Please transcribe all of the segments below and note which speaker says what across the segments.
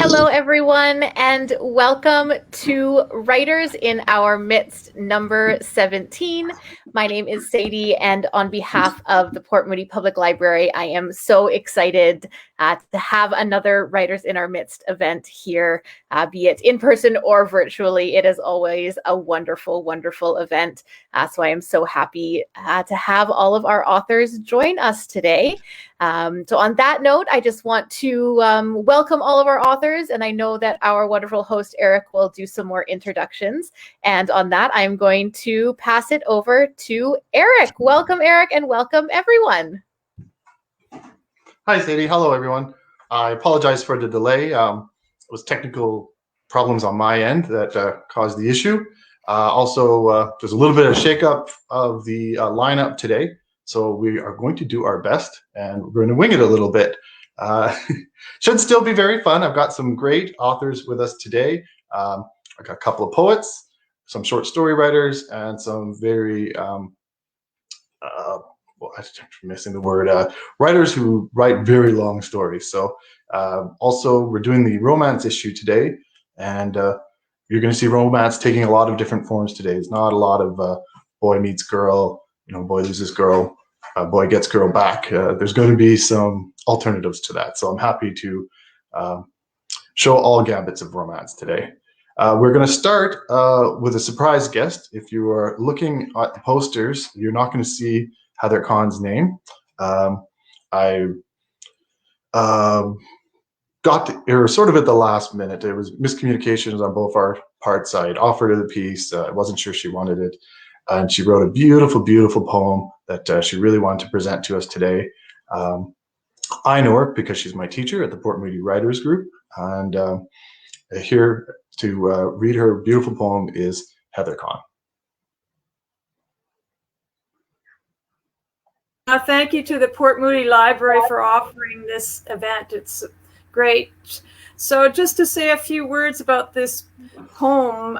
Speaker 1: Hello, everyone, and welcome to Writers in Our Midst, number 17. My name is Sadie, and on behalf of the Port Moody Public Library, I am so excited to have another Writers in Our Midst event here, be it in person or virtually. It is always a wonderful, wonderful event. So I am so happy to have all of our authors join us today. So on that note, I just want to welcome all of our authors, and I know that our wonderful host, Erik, will do some more introductions. And on that, I'm going to pass it over to Erik. Welcome, Erik, and welcome, everyone.
Speaker 2: Hi, Sadie. Hello, everyone. I apologize for the delay. It was technical problems on my end that caused the issue. Also, there's a little bit of shakeup of the lineup today. So we are going to do our best, and we're going to wing it a little bit. Should still be very fun. I've got some great authors with us today. I've got a couple of poets, some short story writers, and some very, I'm missing the word, writers who write very long stories. So also, we're doing the romance issue today, and you're going to see romance taking a lot of different forms today. It's not a lot of boy meets girl, boy loses girl, boy gets girl back. There's going to be some alternatives to that. So I'm happy to show all gambits of romance today. We're going to start with a surprise guest. If you are looking at the posters, you're not going to see Heather Conn's name. I got to, or sort of at the last minute. It was miscommunications on both our parts. I had offered her the piece. I wasn't sure she wanted it. And she wrote a beautiful, beautiful poem that she really wanted to present to us today. I know her because she's my teacher at the Port Moody Writers Group. And here to read her beautiful poem is Heather Conn.
Speaker 3: Thank you to the Port Moody Library for offering this event. It's great. So just to say a few words about this poem.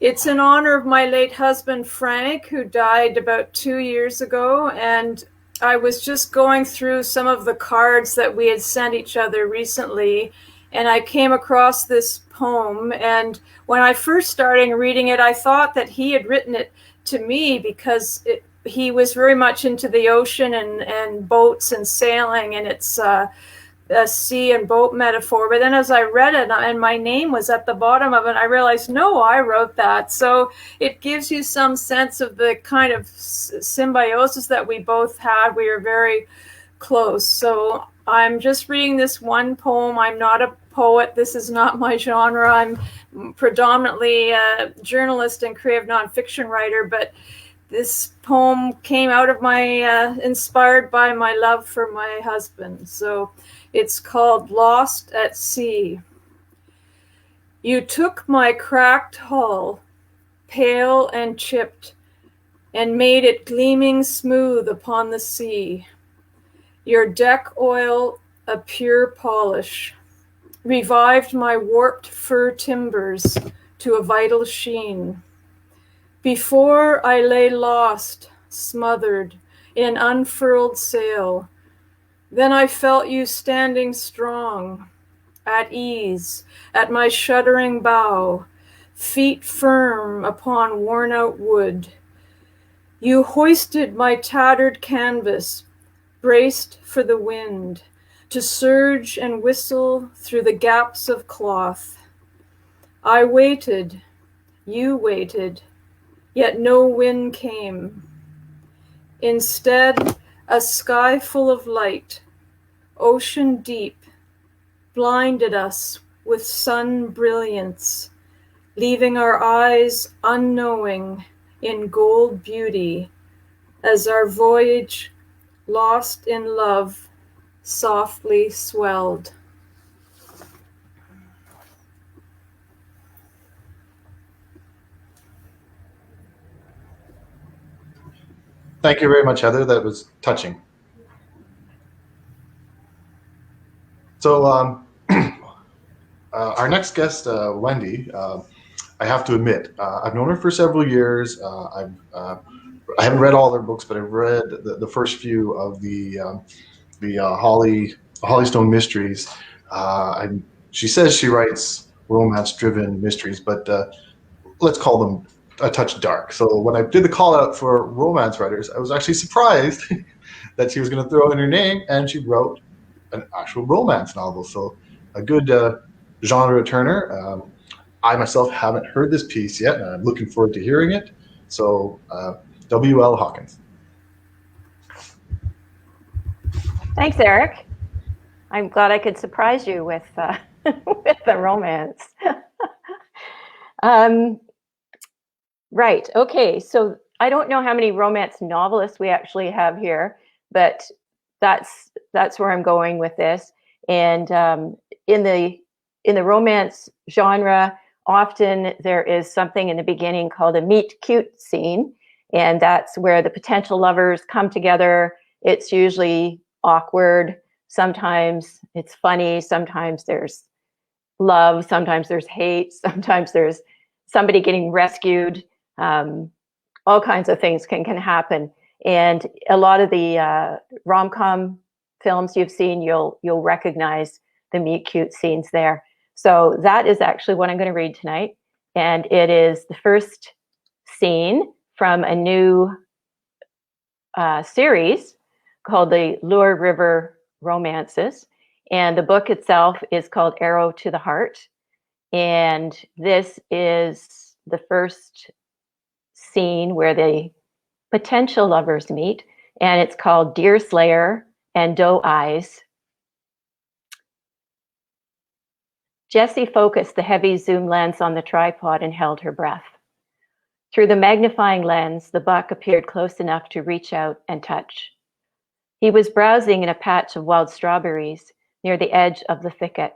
Speaker 3: It's in honor of my late husband, Frank, who died about 2 years ago. And I was just going through some of the cards that we had sent each other recently, and I came across this poem. And when I first started reading it, I thought that he had written it to me because he was very much into the ocean and boats and sailing, and it's a sea and boat metaphor. But then as I read it and my name was at the bottom of it, I realized, no, I wrote that. So it gives you some sense of the kind of symbiosis that we both had. We were very close. So I'm just reading this one poem. I'm not a poet. This is not my genre. I'm predominantly a journalist and creative nonfiction writer, but this poem came out of inspired by my love for my husband. So it's called Lost at Sea. You took my cracked hull, pale and chipped, and made it gleaming smooth upon the sea. Your deck oil, a pure polish, revived my warped fir timbers to a vital sheen. Before I lay lost, smothered in unfurled sail, then I felt you standing strong, at ease, at my shuddering bow, feet firm upon worn-out wood. You hoisted my tattered canvas, braced for the wind, to surge and whistle through the gaps of cloth. I waited, you waited, yet no wind came. Instead, a sky full of light, ocean deep, blinded us with sun brilliance, leaving our eyes unknowing in gold beauty as our voyage, lost in love, softly swelled.
Speaker 2: Thank you very much, Heather. That was touching. So our next guest, Wendy, I have to admit, I've known her for several years. I haven't read all her books, but I've read the first few of the Hollystone Mysteries. I'm she says she writes romance-driven mysteries, but let's call them a touch dark. So when I did the call out for romance writers, I was actually surprised that she was going to throw in her name, and she wrote an actual romance novel. So a good genre turner. I myself haven't heard this piece yet, and I'm looking forward to hearing it. So W.L. Hawkins.
Speaker 4: Thanks, Erik. I'm glad I could surprise you with with the romance. Right. Okay. So I don't know how many romance novelists we actually have here, but that's where I'm going with this. And in the romance genre, often there is something in the beginning called a meet cute scene, and that's where the potential lovers come together. It's usually awkward. Sometimes it's funny. Sometimes there's love. Sometimes there's hate. Sometimes there's somebody getting rescued. All kinds of things can happen. And a lot of the rom-com films you've seen, you'll recognize the meet cute scenes there. So that is actually what I'm going to read tonight. And it is the first scene from a new series called the Lure River Romances. And the book itself is called Arrow to the Heart. And this is the first scene where the potential lovers meet. And it's called Deer Slayer and Doe Eyes. Jessie focused the heavy zoom lens on the tripod and held her breath. Through the magnifying lens, the buck appeared close enough to reach out and touch. He was browsing in a patch of wild strawberries near the edge of the thicket.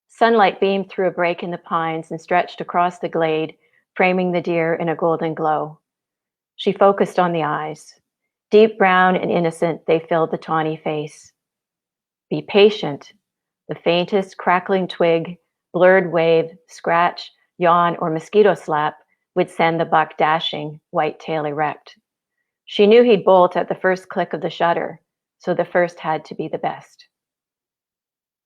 Speaker 4: Sunlight beamed through a break in the pines and stretched across the glade, framing the deer in a golden glow. She focused on the eyes. Deep brown and innocent, they filled the tawny face. Be patient. The faintest crackling twig, blurred wave, scratch, yawn, or mosquito slap would send the buck dashing, white tail erect. She knew he'd bolt at the first click of the shutter, so the first had to be the best.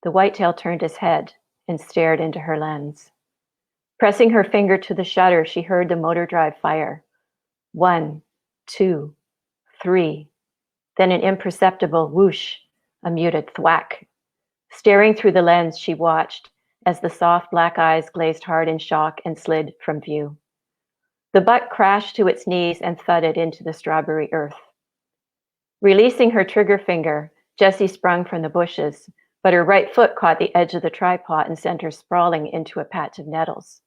Speaker 4: The whitetail turned his head and stared into her lens. Pressing her finger to the shutter, she heard the motor drive fire. 1, 2, 3. Then an imperceptible whoosh, a muted thwack. Staring through the lens, she watched as the soft black eyes glazed hard in shock and slid from view. The buck crashed to its knees and thudded into the strawberry earth. Releasing her trigger finger, Jessie sprung from the bushes, but her right foot caught the edge of the tripod and sent her sprawling into a patch of nettles.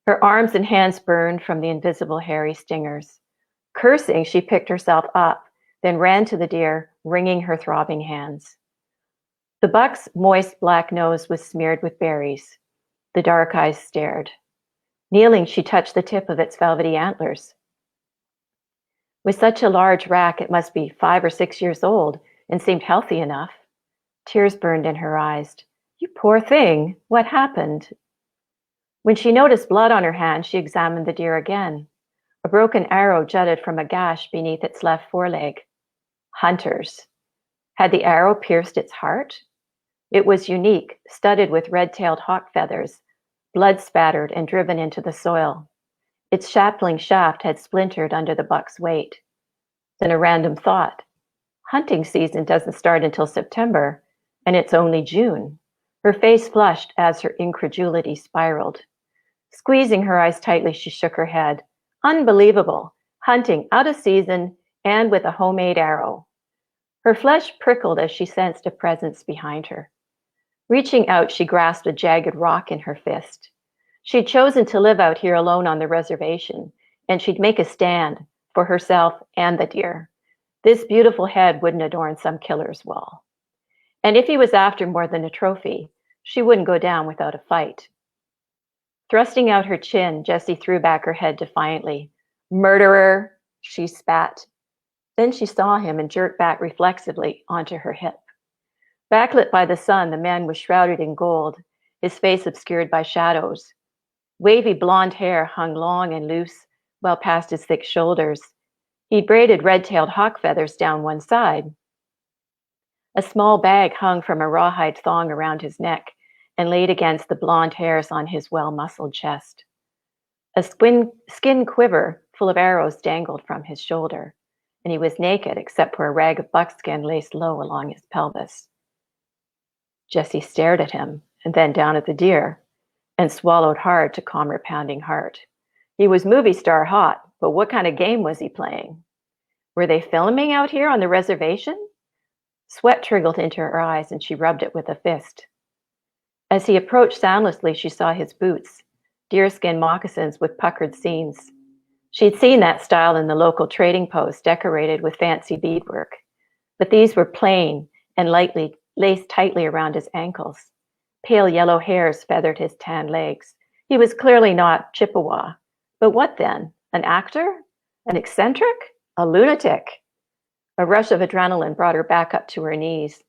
Speaker 4: Her arms and hands burned from the invisible hairy stingers. Cursing, she picked herself up, then ran to the deer, wringing her throbbing hands. The buck's moist black nose was smeared with berries. The dark eyes stared. Kneeling, she touched the tip of its velvety antlers. With such a large rack, it must be 5 or 6 years old and seemed healthy enough. Tears burned in her eyes. You poor thing, what happened? When she noticed blood on her hand, she examined the deer again. A broken arrow jutted from a gash beneath its left foreleg. Hunters. Had the arrow pierced its heart? It was unique, studded with red-tailed hawk feathers, blood spattered and driven into the soil. Its sapling shaft had splintered under the buck's weight. Then a random thought. Hunting season doesn't start until September, and it's only June. Her face flushed as her incredulity spiraled. Squeezing her eyes tightly, she shook her head. Unbelievable. Hunting out of season and with a homemade arrow. Her flesh prickled as she sensed a presence behind her. Reaching out, she grasped a jagged rock in her fist. She'd chosen to live out here alone on the reservation, and she'd make a stand for herself and the deer. This beautiful head wouldn't adorn some killer's wall. And if he was after more than a trophy, she wouldn't go down without a fight. Thrusting out her chin, Jessie threw back her head defiantly. Murderer, she spat. Then she saw him and jerked back reflexively onto her hip. Backlit by the sun, the man was shrouded in gold, his face obscured by shadows. Wavy blonde hair hung long and loose, well past his thick shoulders. He braided red-tailed hawk feathers down one side. A small bag hung from a rawhide thong around his neck, and laid against the blonde hairs on his well-muscled chest. A skin quiver full of arrows dangled from his shoulder, and he was naked except for a rag of buckskin laced low along his pelvis. Jessie stared at him and then down at the deer and swallowed hard to calm her pounding heart. He was movie star hot, but what kind of game was he playing? Were they filming out here on the reservation? Sweat trickled into her eyes and she rubbed it with a fist. As he approached soundlessly, she saw his boots, deerskin moccasins with puckered seams. She'd seen that style in the local trading post decorated with fancy beadwork, but these were plain and lightly laced tightly around his ankles. Pale yellow hairs feathered his tan legs. He was clearly not Chippewa. But what then? An actor? An eccentric? A lunatic? A rush of adrenaline brought her back up to her knees.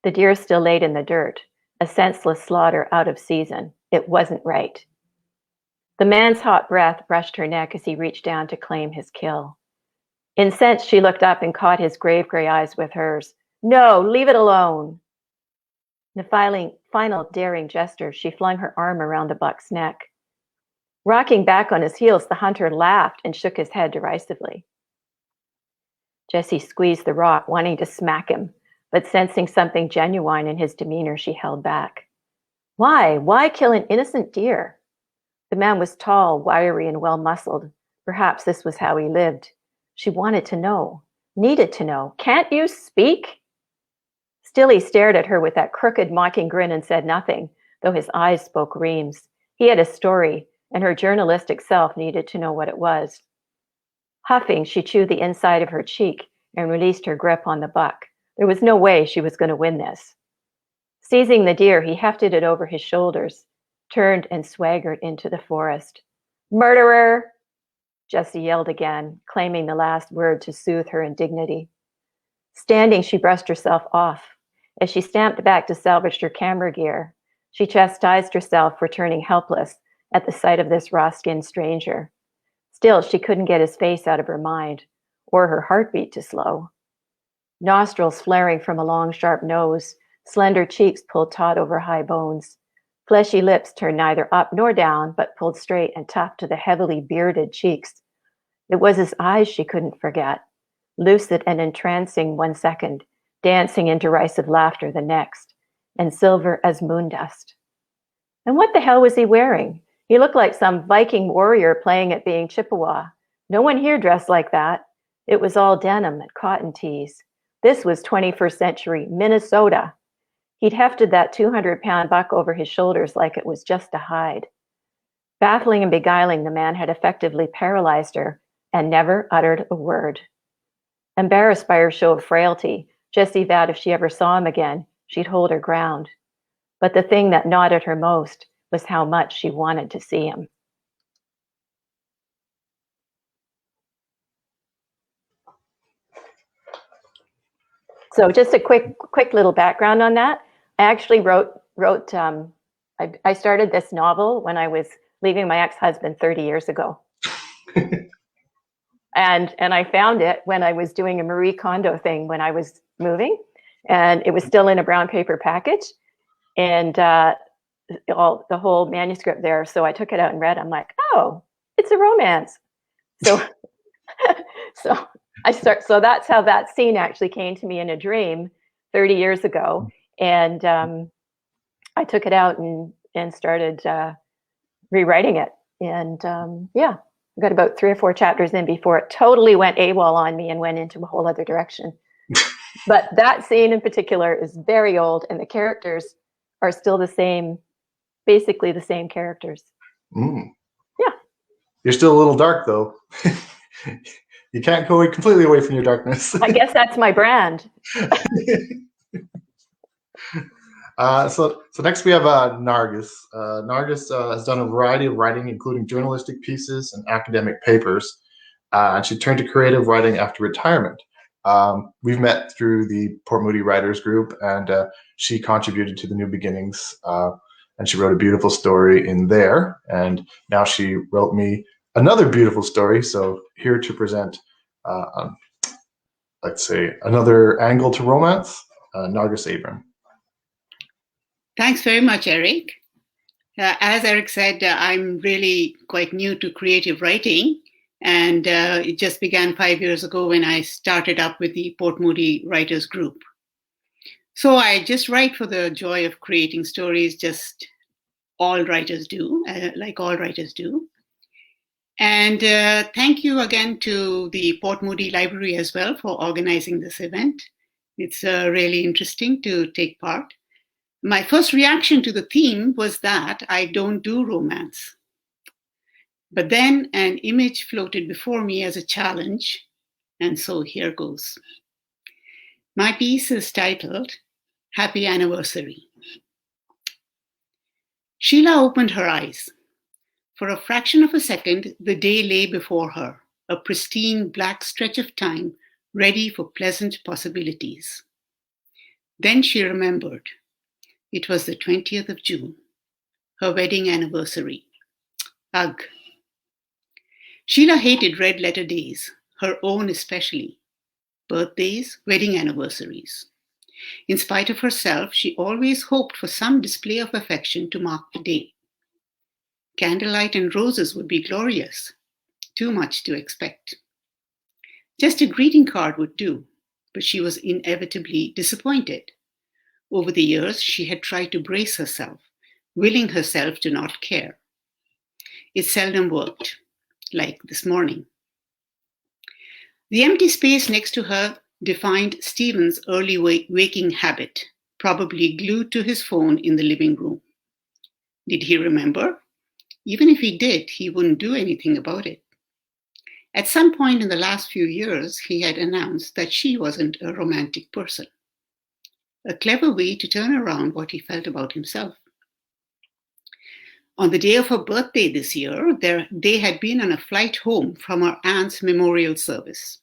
Speaker 4: The deer still laid in the dirt, a senseless slaughter out of season. It wasn't right. The man's hot breath brushed her neck as he reached down to claim his kill. Incensed, she looked up and caught his grave gray eyes with hers. No, leave it alone. In a final daring gesture, she flung her arm around the buck's neck. Rocking back on his heels, the hunter laughed and shook his head derisively. Jessie squeezed the rock, wanting to smack him, but sensing something genuine in his demeanor, she held back. Why? Why kill an innocent deer? The man was tall, wiry, and well-muscled. Perhaps this was how he lived. She wanted to know, needed to know. Can't you speak? Still, he stared at her with that crooked, mocking grin and said nothing, though his eyes spoke reams. He had a story, and her journalistic self needed to know what it was. Huffing, she chewed the inside of her cheek and released her grip on the buck. There was no way she was going to win this. Seizing the deer, he hefted it over his shoulders, turned and swaggered into the forest. Murderer! Jessie yelled again, claiming the last word to soothe her indignity. Standing, she brushed herself off. As she stamped back to salvage her camera gear, she chastised herself for turning helpless at the sight of this raw-skinned stranger. Still, she couldn't get his face out of her mind, or her heartbeat to slow. Nostrils flaring from a long, sharp nose, slender cheeks pulled taut over high bones, fleshy lips turned neither up nor down, but pulled straight and tough to the heavily bearded cheeks. It was his eyes she couldn't forget, lucid and entrancing one second, dancing in derisive laughter the next, and silver as moon dust. And what the hell was he wearing? He looked like some Viking warrior playing at being Chippewa. No one here dressed like that. It was all denim and cotton tees. This was 21st century Minnesota. He'd hefted that 200-pound buck over his shoulders like it was just a hide. Baffling and beguiling, the man had effectively paralyzed her and never uttered a word. Embarrassed by her show of frailty, Jessie vowed if she ever saw him again, she'd hold her ground. But the thing that gnawed at her most was how much she wanted to see him. So just a quick little background on that. I actually I started this novel when I was leaving my ex-husband 30 years ago. And I found it when I was doing a Marie Kondo thing when I was moving, and it was still in a brown paper package, and the whole manuscript there. So I took it out and read. I'm like, oh, it's a romance. So so that's how that scene actually came to me in a dream 30 years ago, and I took it out and started rewriting it, and yeah. I got about 3 or 4 chapters in before it totally went AWOL on me and went into a whole other direction. But that scene in particular is very old, and the characters are still the same, basically the same characters.
Speaker 2: Mm.
Speaker 4: Yeah.
Speaker 2: You're still a little dark, though. You can't go completely away from your darkness.
Speaker 4: I guess that's my brand.
Speaker 2: So next we have Nargis. Nargis has done a variety of writing, including journalistic pieces and academic papers. And she turned to creative writing after retirement. We've met through the Port Moody Writers Group, and she contributed to the New Beginnings. And she wrote a beautiful story in there. And now she wrote me another beautiful story. So here to present, let's say, another angle to romance, Nargis Abraham.
Speaker 5: Thanks very much, Erik. As Erik said, I'm really quite new to creative writing, and it just began 5 years ago when I started up with the Port Moody Writers Group. So I just write for the joy of creating stories, just all writers do, like all writers do. And thank you again to the Port Moody Library as well for organizing this event. It's really interesting to take part. My first reaction to the theme was that I don't do romance. But then an image floated before me as a challenge, and so here goes. My piece is titled Happy Anniversary. Sheila opened her eyes. For a fraction of a second, the day lay before her, a pristine black stretch of time ready for pleasant possibilities. Then she remembered. It was the 20th of June, her wedding anniversary. Ugh. Sheila hated red letter days, her own especially. Birthdays, wedding anniversaries. In spite of herself, she always hoped for some display of affection to mark the day. Candlelight and roses would be glorious. Too much to expect. Just a greeting card would do, but she was inevitably disappointed. Over the years, she had tried to brace herself, willing herself to not care. It seldom worked, like this morning. The empty space next to her defined Stephen's early waking habit, probably glued to his phone in the living room. Did he remember? Even if he did, he wouldn't do anything about it. At some point in the last few years, he had announced that she wasn't a romantic person. A clever way to turn around what he felt about himself. On the day of her birthday this year, they had been on a flight home from her aunt's memorial service.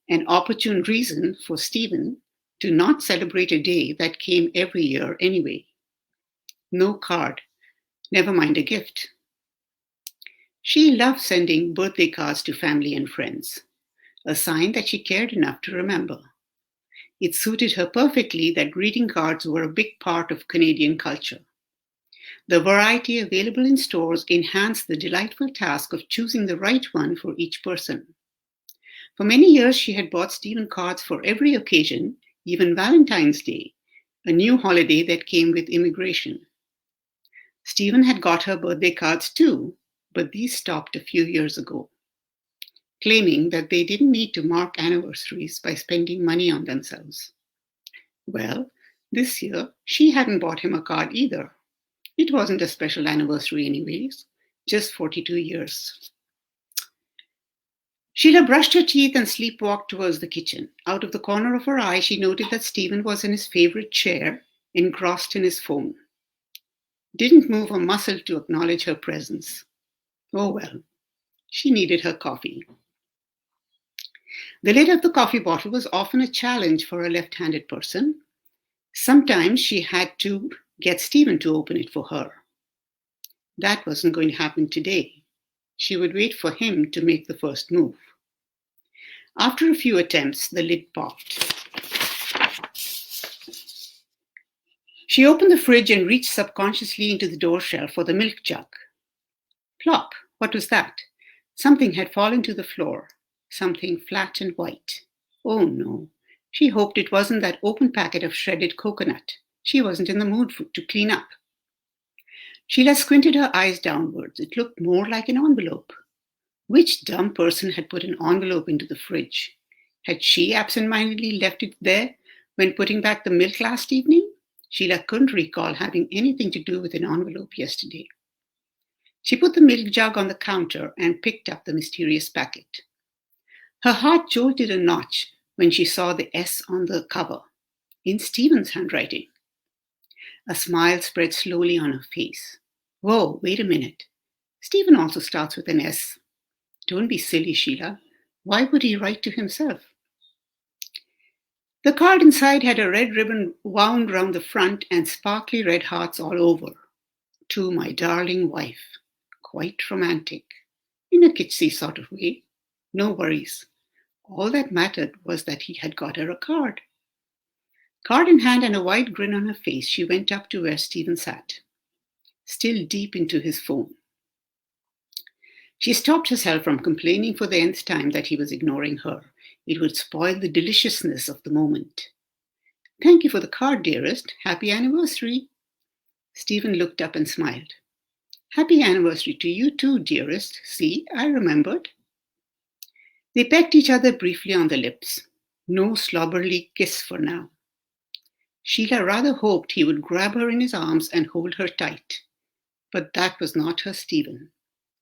Speaker 5: An opportune reason for Stephen to not celebrate a day that came every year anyway. No card, never mind a gift. She loved sending birthday cards to family and friends, a sign that she cared enough to remember. It suited her perfectly that greeting cards were a big part of Canadian culture. The variety available in stores enhanced the delightful task of choosing the right one for each person. For many years, she had bought Stephen cards for every occasion, even Valentine's Day, a new holiday that came with immigration. Stephen had got her birthday cards too, but these stopped a few years ago, claiming that they didn't need to mark anniversaries by spending money on themselves. Well, this year, she hadn't bought him a card either. It wasn't a special anniversary anyways, just 42 years. Sheila brushed her teeth and sleepwalked towards the kitchen. Out of the corner of her eye, she noted that Stephen was in his favorite chair, engrossed in his phone. Didn't move a muscle to acknowledge her presence. Oh well, she needed her coffee. The lid of the coffee bottle was often a challenge for a left-handed person. Sometimes she had to get Stephen to open it for her. That wasn't going to happen today. She would wait for him to make the first move. After a few attempts, the lid popped. She opened the fridge and reached subconsciously into the door shelf for the milk jug. Plop! What was that? Something had fallen to the floor. Something flat and white. Oh no. She hoped it wasn't that open packet of shredded coconut. She wasn't in the mood to clean up. Sheila squinted her eyes downwards. It looked more like an envelope. Which dumb person had put an envelope into the fridge? Had she absentmindedly left it there when putting back the milk last evening? Sheila couldn't recall having anything to do with an envelope yesterday. She put the milk jug on the counter and picked up the mysterious packet. Her heart jolted a notch when she saw the S on the cover, in Stephen's handwriting. A smile spread slowly on her face. Whoa, wait a minute. Stephen also starts with an S. Don't be silly, Sheila. Why would he write to himself? The card inside had a red ribbon wound round the front and sparkly red hearts all over. To my darling wife. Quite romantic. In a kitschy sort of way. No worries. All that mattered was that he had got her a card. Card in hand and a wide grin on her face, she went up to where Stephen sat, still deep into his phone. She stopped herself from complaining for the nth time that he was ignoring her. It would spoil the deliciousness of the moment. "Thank you for the card, dearest. Happy anniversary." Stephen looked up and smiled. "Happy anniversary to you too, dearest. See, I remembered." They pecked each other briefly on the lips. No slobberly kiss for now. Sheila rather hoped he would grab her in his arms and hold her tight. But that was not her Stephen.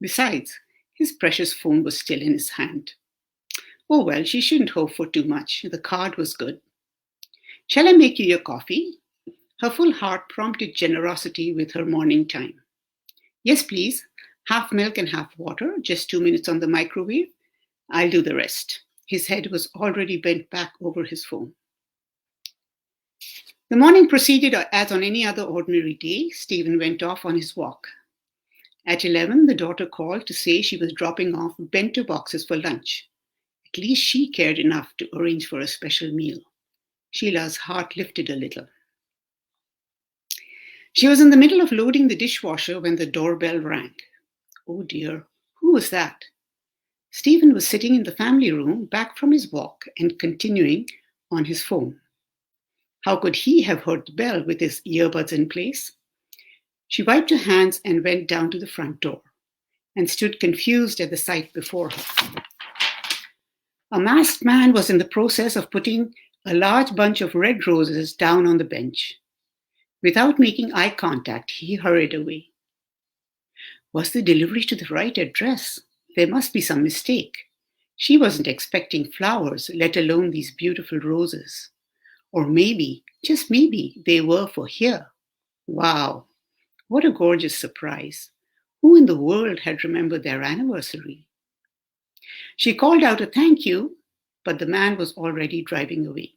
Speaker 5: Besides, his precious phone was still in his hand. Oh well, she shouldn't hope for too much. The card was good. "Shall I make you your coffee?" Her full heart prompted generosity with her morning time. "Yes, please. Half milk and half water. Just 2 minutes on the microwave. I'll do the rest." His head was already bent back over his phone. The morning proceeded as on any other ordinary day. Stephen went off on his walk. At 11, the daughter called to say she was dropping off bento boxes for lunch. At least she cared enough to arrange for a special meal. Sheila's heart lifted a little. She was in the middle of loading the dishwasher when the doorbell rang. Oh dear, who was that? Stephen was sitting in the family room, back from his walk and continuing on his phone. How could he have heard the bell with his earbuds in place? She wiped her hands and went down to the front door and stood confused at the sight before her. A masked man was in the process of putting a large bunch of red roses down on the bench. Without making eye contact, he hurried away. Was the delivery to the right address? There must be some mistake. She wasn't expecting flowers, let alone these beautiful roses. Or maybe, just maybe, they were for here. Wow, what a gorgeous surprise. Who in the world had remembered their anniversary? She called out a thank you, but the man was already driving away.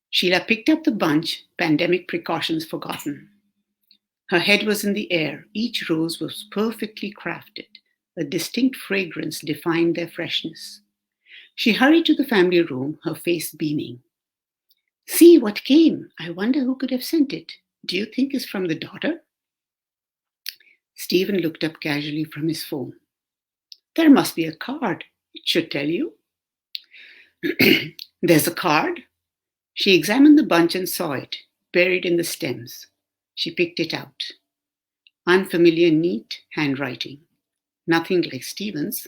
Speaker 5: Sheila picked up the bunch, pandemic precautions forgotten. Her head was in the air. Each rose was perfectly crafted. A distinct fragrance defined their freshness. She hurried to the family room, her face beaming. See what came. I wonder who could have sent it. Do you think it's from the daughter? Stephen looked up casually from his phone. There must be a card. It should tell you. There's a card? She examined the bunch and saw it, buried in the stems. She picked it out. Unfamiliar, neat handwriting. Nothing like Stephen's.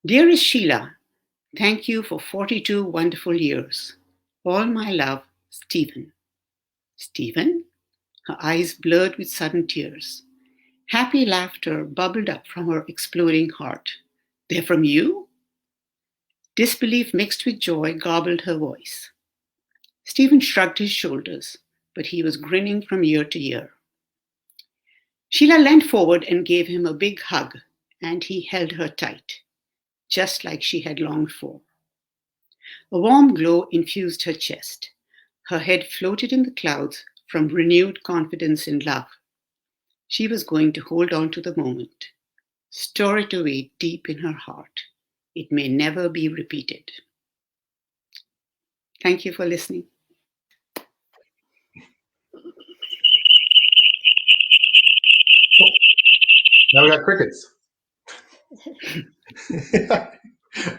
Speaker 5: Dearest Sheila, thank you for 42 wonderful years. All my love, Stephen. Stephen? Her eyes blurred with sudden tears. Happy laughter bubbled up from her exploding heart. They're from you? Disbelief mixed with joy garbled her voice. Stephen shrugged his shoulders, but he was grinning from ear to ear. Sheila leaned forward and gave him a big hug, and he held her tight, just like she had longed for. A warm glow infused her chest. Her head floated in the clouds from renewed confidence in love. She was going to hold on to the moment, store it away deep in her heart. It may never be repeated. Thank you for listening.
Speaker 2: Now we got crickets.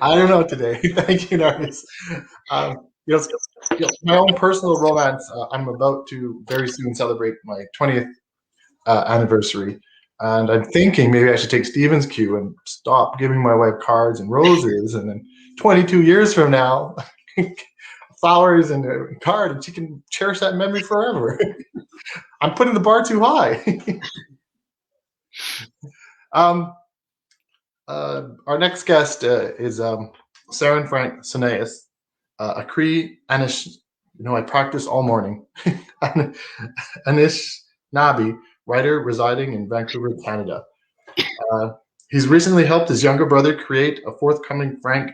Speaker 2: I don't know today. Thank you, Nargis. My own personal romance, I'm about to very soon celebrate my 20th anniversary. And I'm thinking maybe I should take Stephen's cue and stop giving my wife cards and roses. And then 22 years from now, flowers and a card, and she can cherish that memory forever. I'm putting the bar too high. Our next guest is Sarain Frank Soonias, a Cree Anish. I practice all morning. Anishinaabe writer residing in Vancouver, Canada. He's recently helped his younger brother create a forthcoming Frank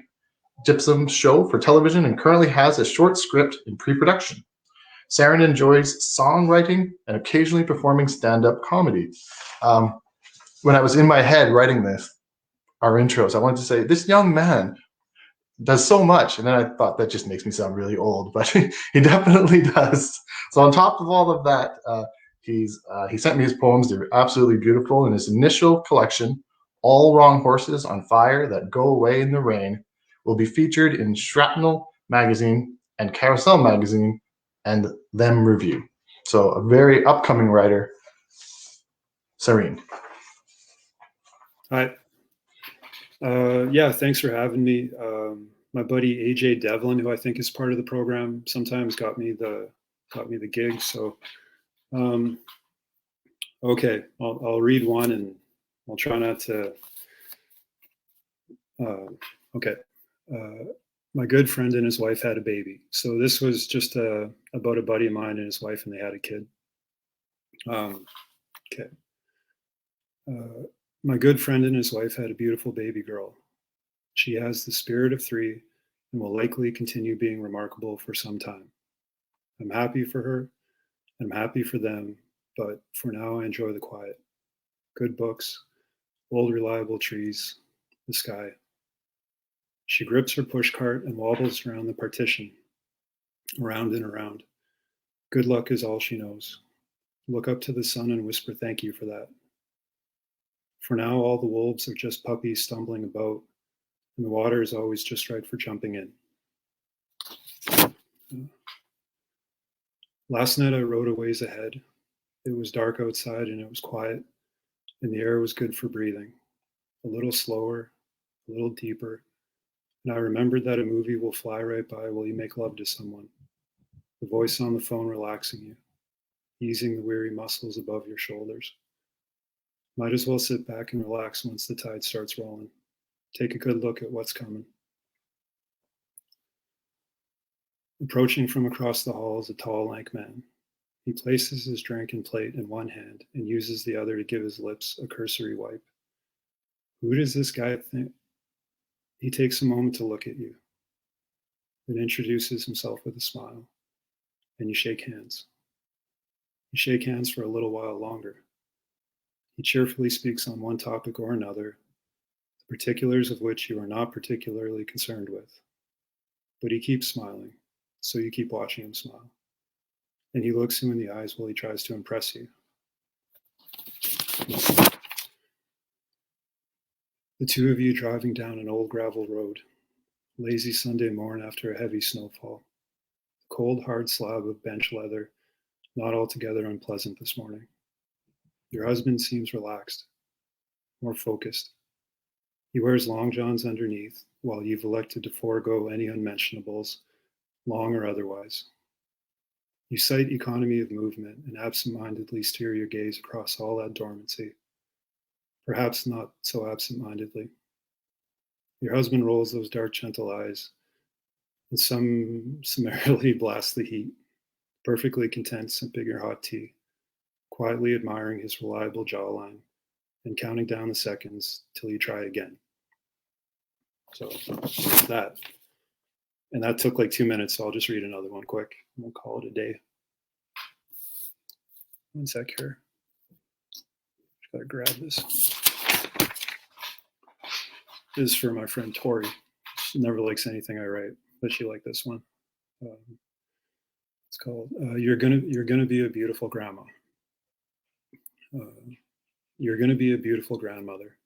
Speaker 2: Gypsum show for television and currently has a short script in pre-production. Sarain enjoys songwriting and occasionally performing stand-up comedy. When I was in my head writing our intros, I wanted to say, this young man, does so much. And then I thought that just makes me sound really old, but he definitely does. So on top of all of that, he sent me his poems. They're absolutely beautiful. In his initial collection, All Wrong Horses on Fire That Go Away in the Rain, will be featured in Shrapnel magazine and Carousel magazine and Them Review. So a very upcoming writer, Sarain.
Speaker 6: Hi. Yeah, thanks for having me. My buddy AJ Devlin, who I think is part of the program, sometimes got me the gig. So, okay, I'll read one and I'll try not to. Okay. My good friend and his wife had a baby. So this was just about a buddy of mine and his wife, and they had a kid. Okay. My good friend and his wife had a beautiful baby girl. She has the spirit of 3 and will likely continue being remarkable for some time. I'm happy for her. I'm happy for them, but for now I enjoy the quiet. Good books, old reliable trees, the sky. She grips her pushcart and wobbles around the partition, around and around. Good luck is all she knows. Look up to the sun and whisper thank you for that. For now, all the wolves are just puppies stumbling about, and the water is always just right for jumping in. Last night I rode a ways ahead. It was dark outside and it was quiet, and the air was good for breathing. A little slower, a little deeper, and I remembered that a movie will fly right by while you make love to someone. The voice on the phone relaxing you, easing the weary muscles above your shoulders. Might as well sit back and relax once the tide starts rolling. Take a good look at what's coming. Approaching from across the hall is a tall, lank man. He places his drink and plate in one hand and uses the other to give his lips a cursory wipe. Who does this guy think? He takes a moment to look at you, then introduces himself with a smile, and you shake hands. You shake hands for a little while longer. He cheerfully speaks on one topic or another, the particulars of which you are not particularly concerned with. But he keeps smiling, so you keep watching him smile. And he looks you in the eyes while he tries to impress you. The two of you driving down an old gravel road, lazy Sunday morn after a heavy snowfall. The cold, hard slab of bench leather, not altogether unpleasant this morning. Your husband seems relaxed, more focused. He wears long johns underneath, while you've elected to forego any unmentionables, long or otherwise. You cite economy of movement and absent-mindedly steer your gaze across all that dormancy, perhaps not so absent-mindedly. Your husband rolls those dark, gentle eyes and summarily blasts the heat, perfectly content sipping your hot tea, quietly admiring his reliable jawline and counting down the seconds till you try again. So that. And that took like 2 minutes, so I'll just read another one quick and we'll call it a day. One sec here. Just gotta grab this. This is for my friend Tori. She never likes anything I write, but she liked this one. It's called You're gonna be a beautiful grandma. You're gonna be a beautiful grandmother.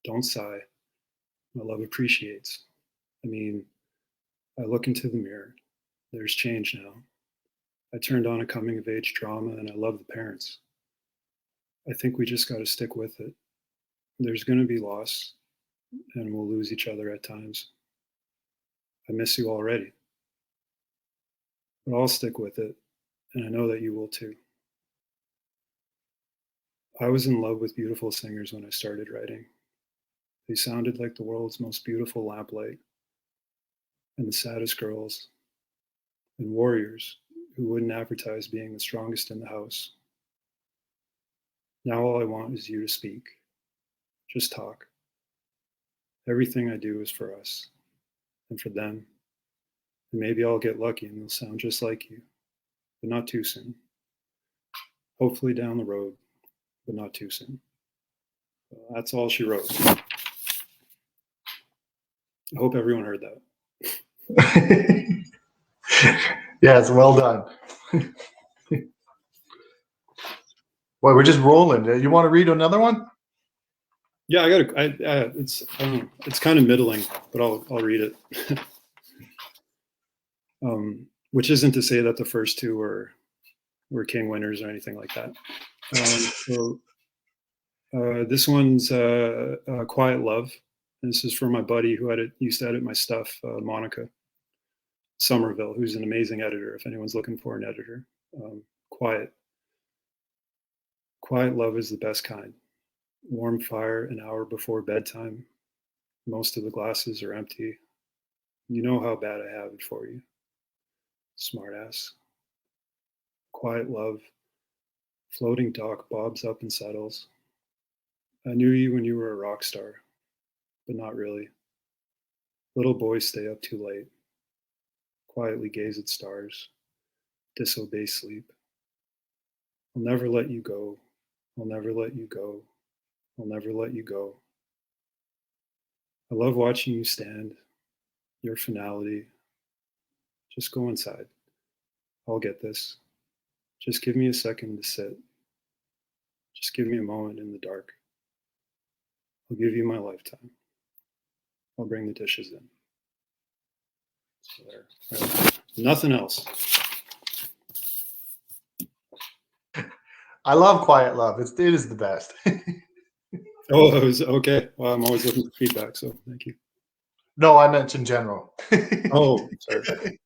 Speaker 6: Don't sigh. My love appreciates. I mean, I look into the mirror. There's change now. I turned on a coming of age drama and I love the parents. I think we just got to stick with it. There's going to be loss and we'll lose each other at times. I miss you already. But I'll stick with it, and I know that you will too. I was in love with beautiful singers when I started writing. They sounded like the world's most beautiful lamplight, and the saddest girls, and warriors who wouldn't advertise being the strongest in the house. Now all I want is you to speak. Just talk. Everything I do is for us and for them. And maybe I'll get lucky and they'll sound just like you, but not too soon. Hopefully down the road, but not too soon. That's all she wrote. I hope everyone heard that.
Speaker 2: Yes, well done. Well, we're just rolling. You want to read another one?
Speaker 6: Yeah, it's I don't know, it's kind of middling, but I'll read it. Which isn't to say that the first two were King winners or anything like that. This one's Quiet Love. And this is for my buddy who used to edit my stuff, Monica Somerville, who's an amazing editor. If anyone's looking for an editor, Quiet love is the best kind. Warm fire an hour before bedtime. Most of the glasses are empty. You know how bad I have it for you. Smartass. Quiet love. Floating dock bobs up and settles. I knew you when you were a rock star, but not really. Little boys stay up too late. Quietly gaze at stars. Disobey sleep. I'll never let you go. I'll never let you go. I'll never let you go. I love watching you stand. Your finality. Just go inside. I'll get this. Just give me a second to sit. Just give me a moment in the dark. I'll give you my lifetime. I'll bring the dishes in. So there. Nothing else.
Speaker 2: I love Quiet Love. It is the best.
Speaker 6: Oh, it was okay. Well, I'm always looking for feedback, so thank you.
Speaker 2: No, I meant in general.
Speaker 6: Oh, sorry.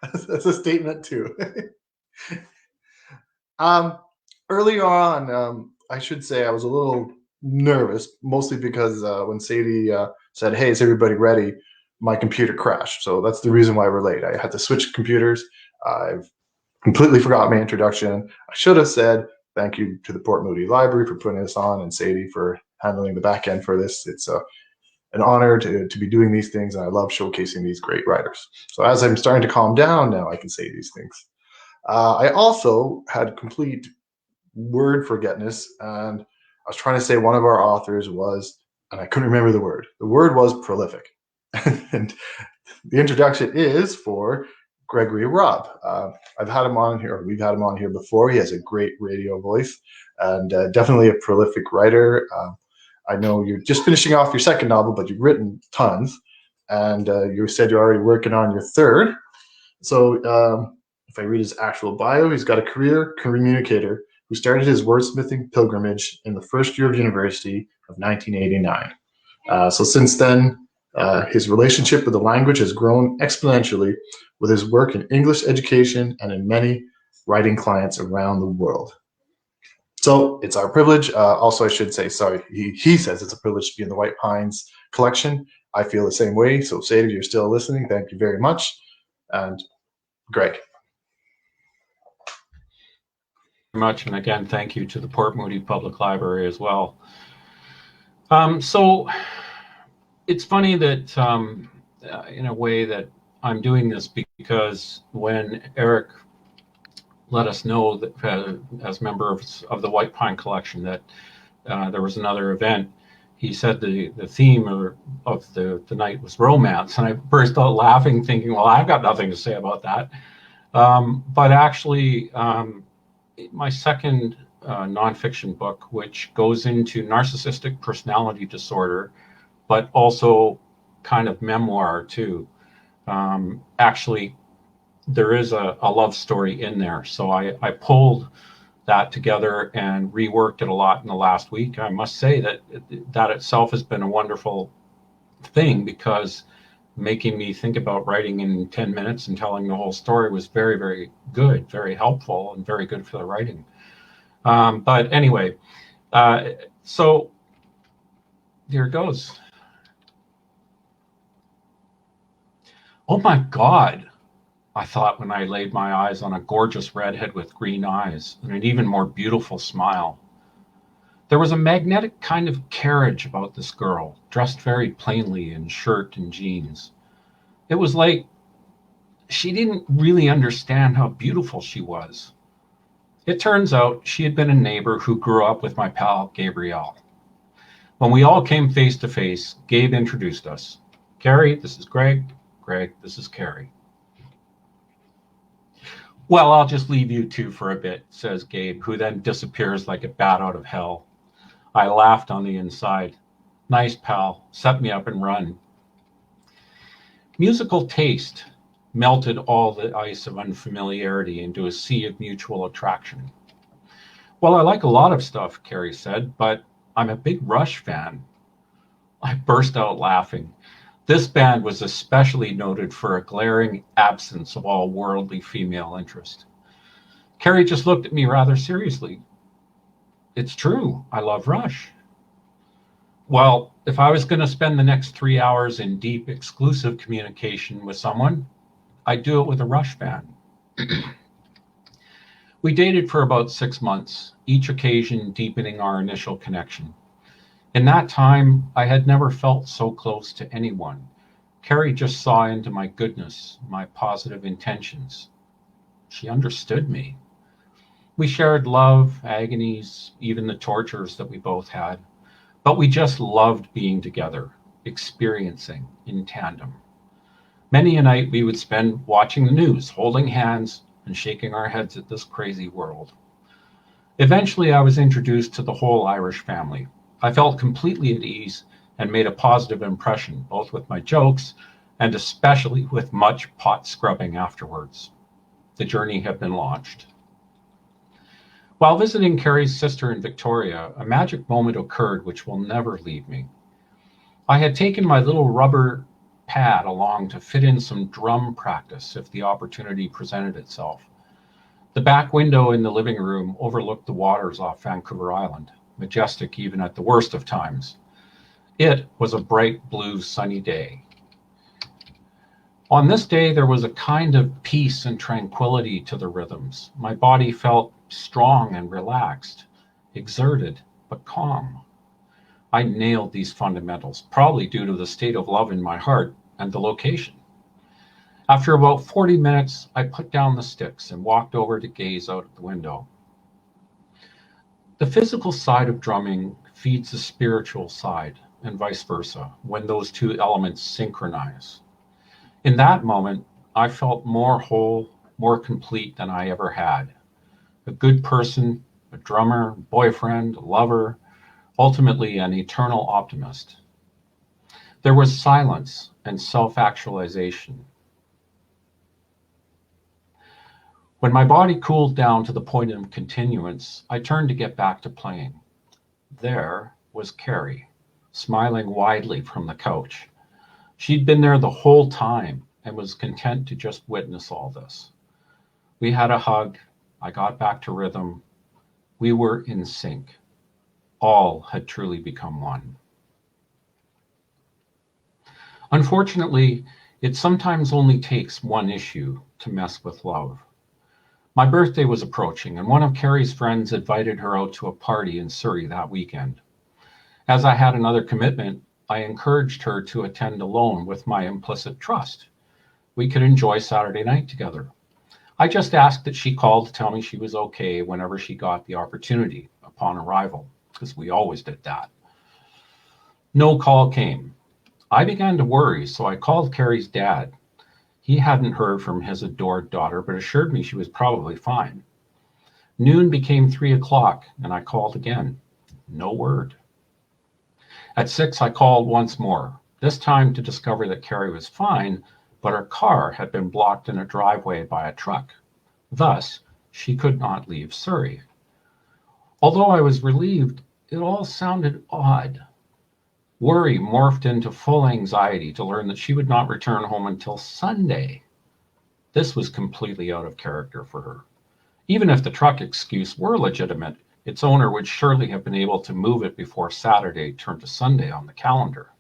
Speaker 2: That's a statement too. Earlier on, I should say I was a little nervous, mostly because when Sadie said, "Hey, is everybody ready?" my computer crashed. So that's the reason why we're late. I had to switch computers. I've completely forgot my introduction. I should have said thank you to the Port Moody Library for putting this on, and Sadie for handling the back end for this. It's an honor to be doing these things, and I love showcasing these great writers. So as I'm starting to calm down now, I can say these things. I also had complete word forgetness, and I was trying to say one of our authors was, and I couldn't remember the word. The word was prolific. And the introduction is for Gregory Robb. I've had him on here, or we've had him on here before. He has a great radio voice and definitely a prolific writer. I know you're just finishing off your second novel, but you've written tons. And you said you're already working on your third. So if I read his actual bio, he's got a career communicator who started his wordsmithing pilgrimage in the first year of university of 1989. So since then, his relationship with the language has grown exponentially with his work in English education and in many writing clients around the world. So it's our privilege. Also, I should say, sorry, he says it's a privilege to be in the White Pines collection. I feel the same way. So Sadie, you're still listening. Thank you very much. And Greg.
Speaker 7: Much, and again, thank you to the Port Moody Public Library as well. So it's funny that in a way that I'm doing this because when Erik let us know that as members of the White Pine collection that there was another event, he said the theme of the night was romance, and I burst out laughing thinking, well, I've got nothing to say about that. But actually, my second nonfiction book, which goes into narcissistic personality disorder, but also kind of memoir too. Actually, there is a love story in there. So I pulled that together and reworked it a lot in the last week. I must say that itself has been a wonderful thing, because making me think about writing in 10 minutes and telling the whole story was very, very good, very helpful, and very good for the writing. But anyway, so here it goes. Oh my God, I thought when I laid my eyes on a gorgeous redhead with green eyes and an even more beautiful smile. There was a magnetic kind of carriage about this girl, dressed very plainly in shirt and jeans. It was like she didn't really understand how beautiful she was. It turns out she had been a neighbor who grew up with my pal, Gabrielle. When we all came face to face, Gabe introduced us. Carrie, this is Greg. Greg, this is Carrie. Well, I'll just leave you two for a bit, says Gabe, who then disappears like a bat out of hell. I laughed on the inside. Nice pal, set me up and run. Musical taste melted all the ice of unfamiliarity into a sea of mutual attraction. Well, I like a lot of stuff, Carrie said, but I'm a big Rush fan. I burst out laughing. This band was especially noted for a glaring absence of all worldly female interest. Carrie just looked at me rather seriously. It's true, I love Rush. Well, if I was going to spend the next 3 hours in deep, exclusive communication with someone, I'd do it with a Rush fan. We dated for about 6 months, each occasion deepening our initial connection. In that time, I had never felt so close to anyone. Carrie just saw into my goodness, my positive intentions. She understood me. We shared love, agonies, even the tortures that we both had. But we just loved being together, experiencing in tandem. Many a night we would spend watching the news, holding hands and shaking our heads at this crazy world. Eventually, I was introduced to the whole Irish family. I felt completely at ease and made a positive impression, both with my jokes and especially with much pot scrubbing afterwards. The journey had been launched. While visiting Carrie's sister in Victoria, a magic moment occurred which will never leave me. I had taken my little rubber pad along to fit in some drum practice if the opportunity presented itself. The back window in the living room overlooked the waters off Vancouver Island, majestic even at the worst of times. It was a bright blue sunny day. On this day, there was a kind of peace and tranquility to the rhythms. My body felt strong and relaxed, exerted, but calm. I nailed these fundamentals, probably due to the state of love in my heart and the location. After about 40 minutes, I put down the sticks and walked over to gaze out at the window. The physical side of drumming feeds the spiritual side, and vice versa, when those two elements synchronize. In that moment, I felt more whole, more complete than I ever had. A good person, a drummer, boyfriend, lover, ultimately an eternal optimist. There was silence and self-actualization. When my body cooled down to the point of continuance, I turned to get back to playing. There was Carrie, smiling widely from the couch. She'd been there the whole time and was content to just witness all this. We had a hug. I got back to rhythm. We were in sync. All had truly become one. Unfortunately, it sometimes only takes one issue to mess with love. My birthday was approaching, and one of Carrie's friends invited her out to a party in Surrey that weekend. As I had another commitment, I encouraged her to attend alone with my implicit trust. We could enjoy Saturday night together. I just asked that she call to tell me she was okay whenever she got the opportunity upon arrival, because we always did that. No call came. I began to worry, so I called Carrie's dad. He hadn't heard from his adored daughter, but assured me she was probably fine. Noon became 3 o'clock, and I called again. No word. At 6, I called once more, this time to discover that Carrie was fine, but her car had been blocked in a driveway by a truck. Thus, she could not leave Surrey. Although I was relieved, it all sounded odd. Worry morphed into full anxiety to learn that she would not return home until Sunday. This was completely out of character for her. Even if the truck excuse were legitimate, its owner would surely have been able to move it before Saturday turned to Sunday on the calendar.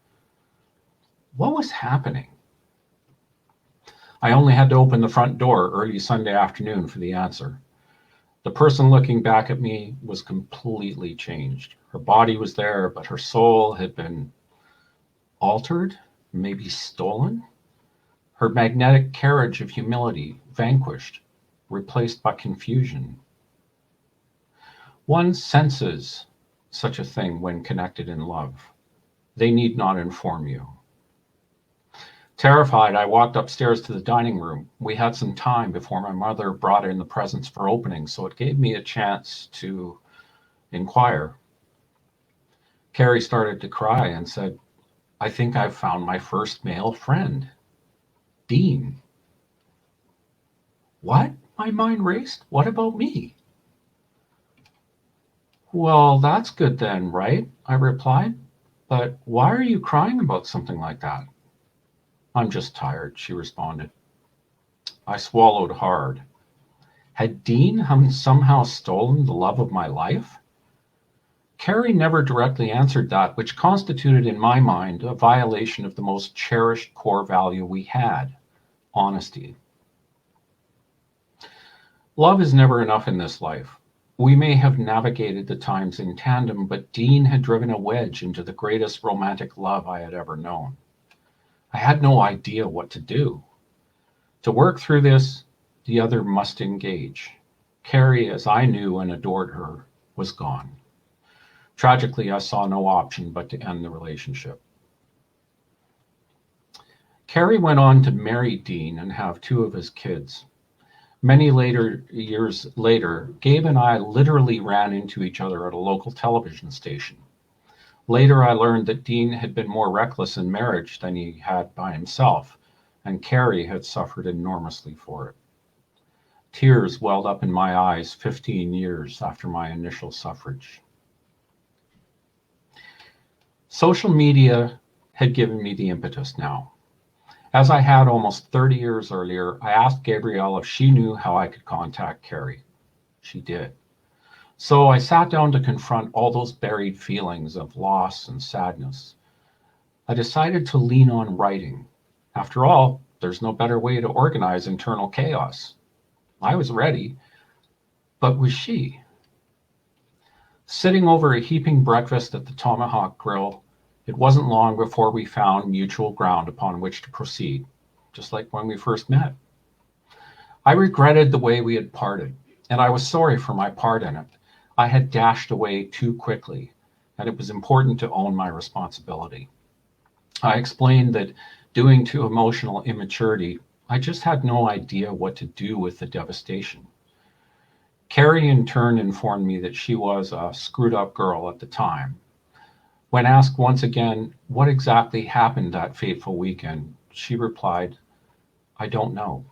Speaker 7: What was happening? I only had to open the front door early Sunday afternoon for the answer. The person looking back at me was completely changed. Her body was there, but her soul had been altered, maybe stolen. Her magnetic carriage of humility vanquished, replaced by confusion. One senses such a thing when connected in love. They need not inform you. Terrified, I walked upstairs to the dining room. We had some time before my mother brought in the presents for opening, so it gave me a chance to inquire. Carrie started to cry and said, "I think I've found my first male friend, Dean." What? My mind raced. What about me? "Well, that's good then, right?" I replied. "But why are you crying about something like that?" "I'm just tired," she responded. I swallowed hard. Had Dean somehow stolen the love of my life? Carrie never directly answered that, which constituted in my mind a violation of the most cherished core value we had, honesty. Love is never enough in this life. We may have navigated the times in tandem, but Dean had driven a wedge into the greatest romantic love I had ever known. I had no idea what to do. To work through this, the other must engage. Carrie, as I knew and adored her, was gone. Tragically, I saw no option but to end the relationship. Carrie went on to marry Dean and have 2 of his kids. Many years later, Gabe and I literally ran into each other at a local television station. Later, I learned that Dean had been more reckless in marriage than he had by himself, and Carrie had suffered enormously for it. Tears welled up in my eyes 15 years after my initial suffrage. Social media had given me the impetus now. As I had almost 30 years earlier, I asked Gabrielle if she knew how I could contact Carrie. She did. So I sat down to confront all those buried feelings of loss and sadness. I decided to lean on writing. After all, there's no better way to organize internal chaos. I was ready, but was she? Sitting over a heaping breakfast at the Tomahawk Grill, it wasn't long before we found mutual ground upon which to proceed, just like when we first met. I regretted the way we had parted, and I was sorry for my part in it. I had dashed away too quickly, and it was important to own my responsibility. I explained that due to emotional immaturity, I just had no idea what to do with the devastation. Carrie in turn informed me that she was a screwed up girl at the time. When asked once again what exactly happened that fateful weekend, she replied, "I don't know."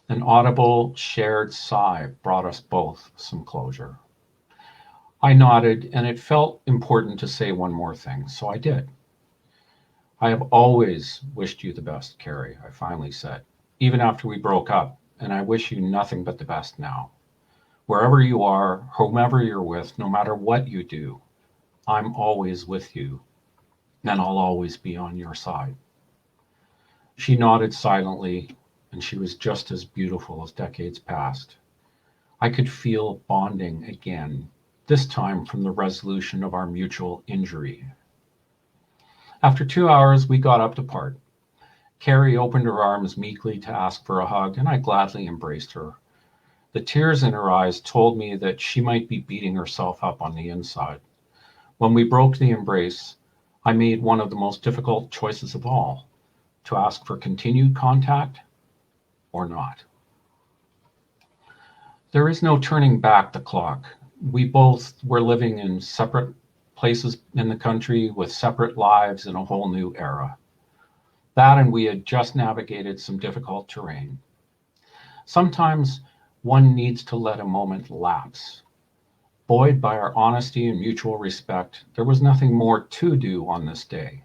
Speaker 7: An audible, shared sigh brought us both some closure. I nodded, and it felt important to say one more thing, so I did. "I have always wished you the best, Carrie," I finally said, "even after we broke up, and I wish you nothing but the best now. Wherever you are, whomever you're with, no matter what you do, I'm always with you, and I'll always be on your side." She nodded silently, and she was just as beautiful as decades past. I could feel bonding again, this time from the resolution of our mutual injury. After 2 hours, we got up to part. Carrie opened her arms meekly to ask for a hug, and I gladly embraced her. The tears in her eyes told me that she might be beating herself up on the inside. When we broke the embrace, I made one of the most difficult choices of all, to ask for continued contact or not. There is no turning back the clock. We both were living in separate places in the country with separate lives in a whole new era. That, and we had just navigated some difficult terrain. Sometimes one needs to let a moment lapse. Buoyed by our honesty and mutual respect, there was nothing more to do on this day.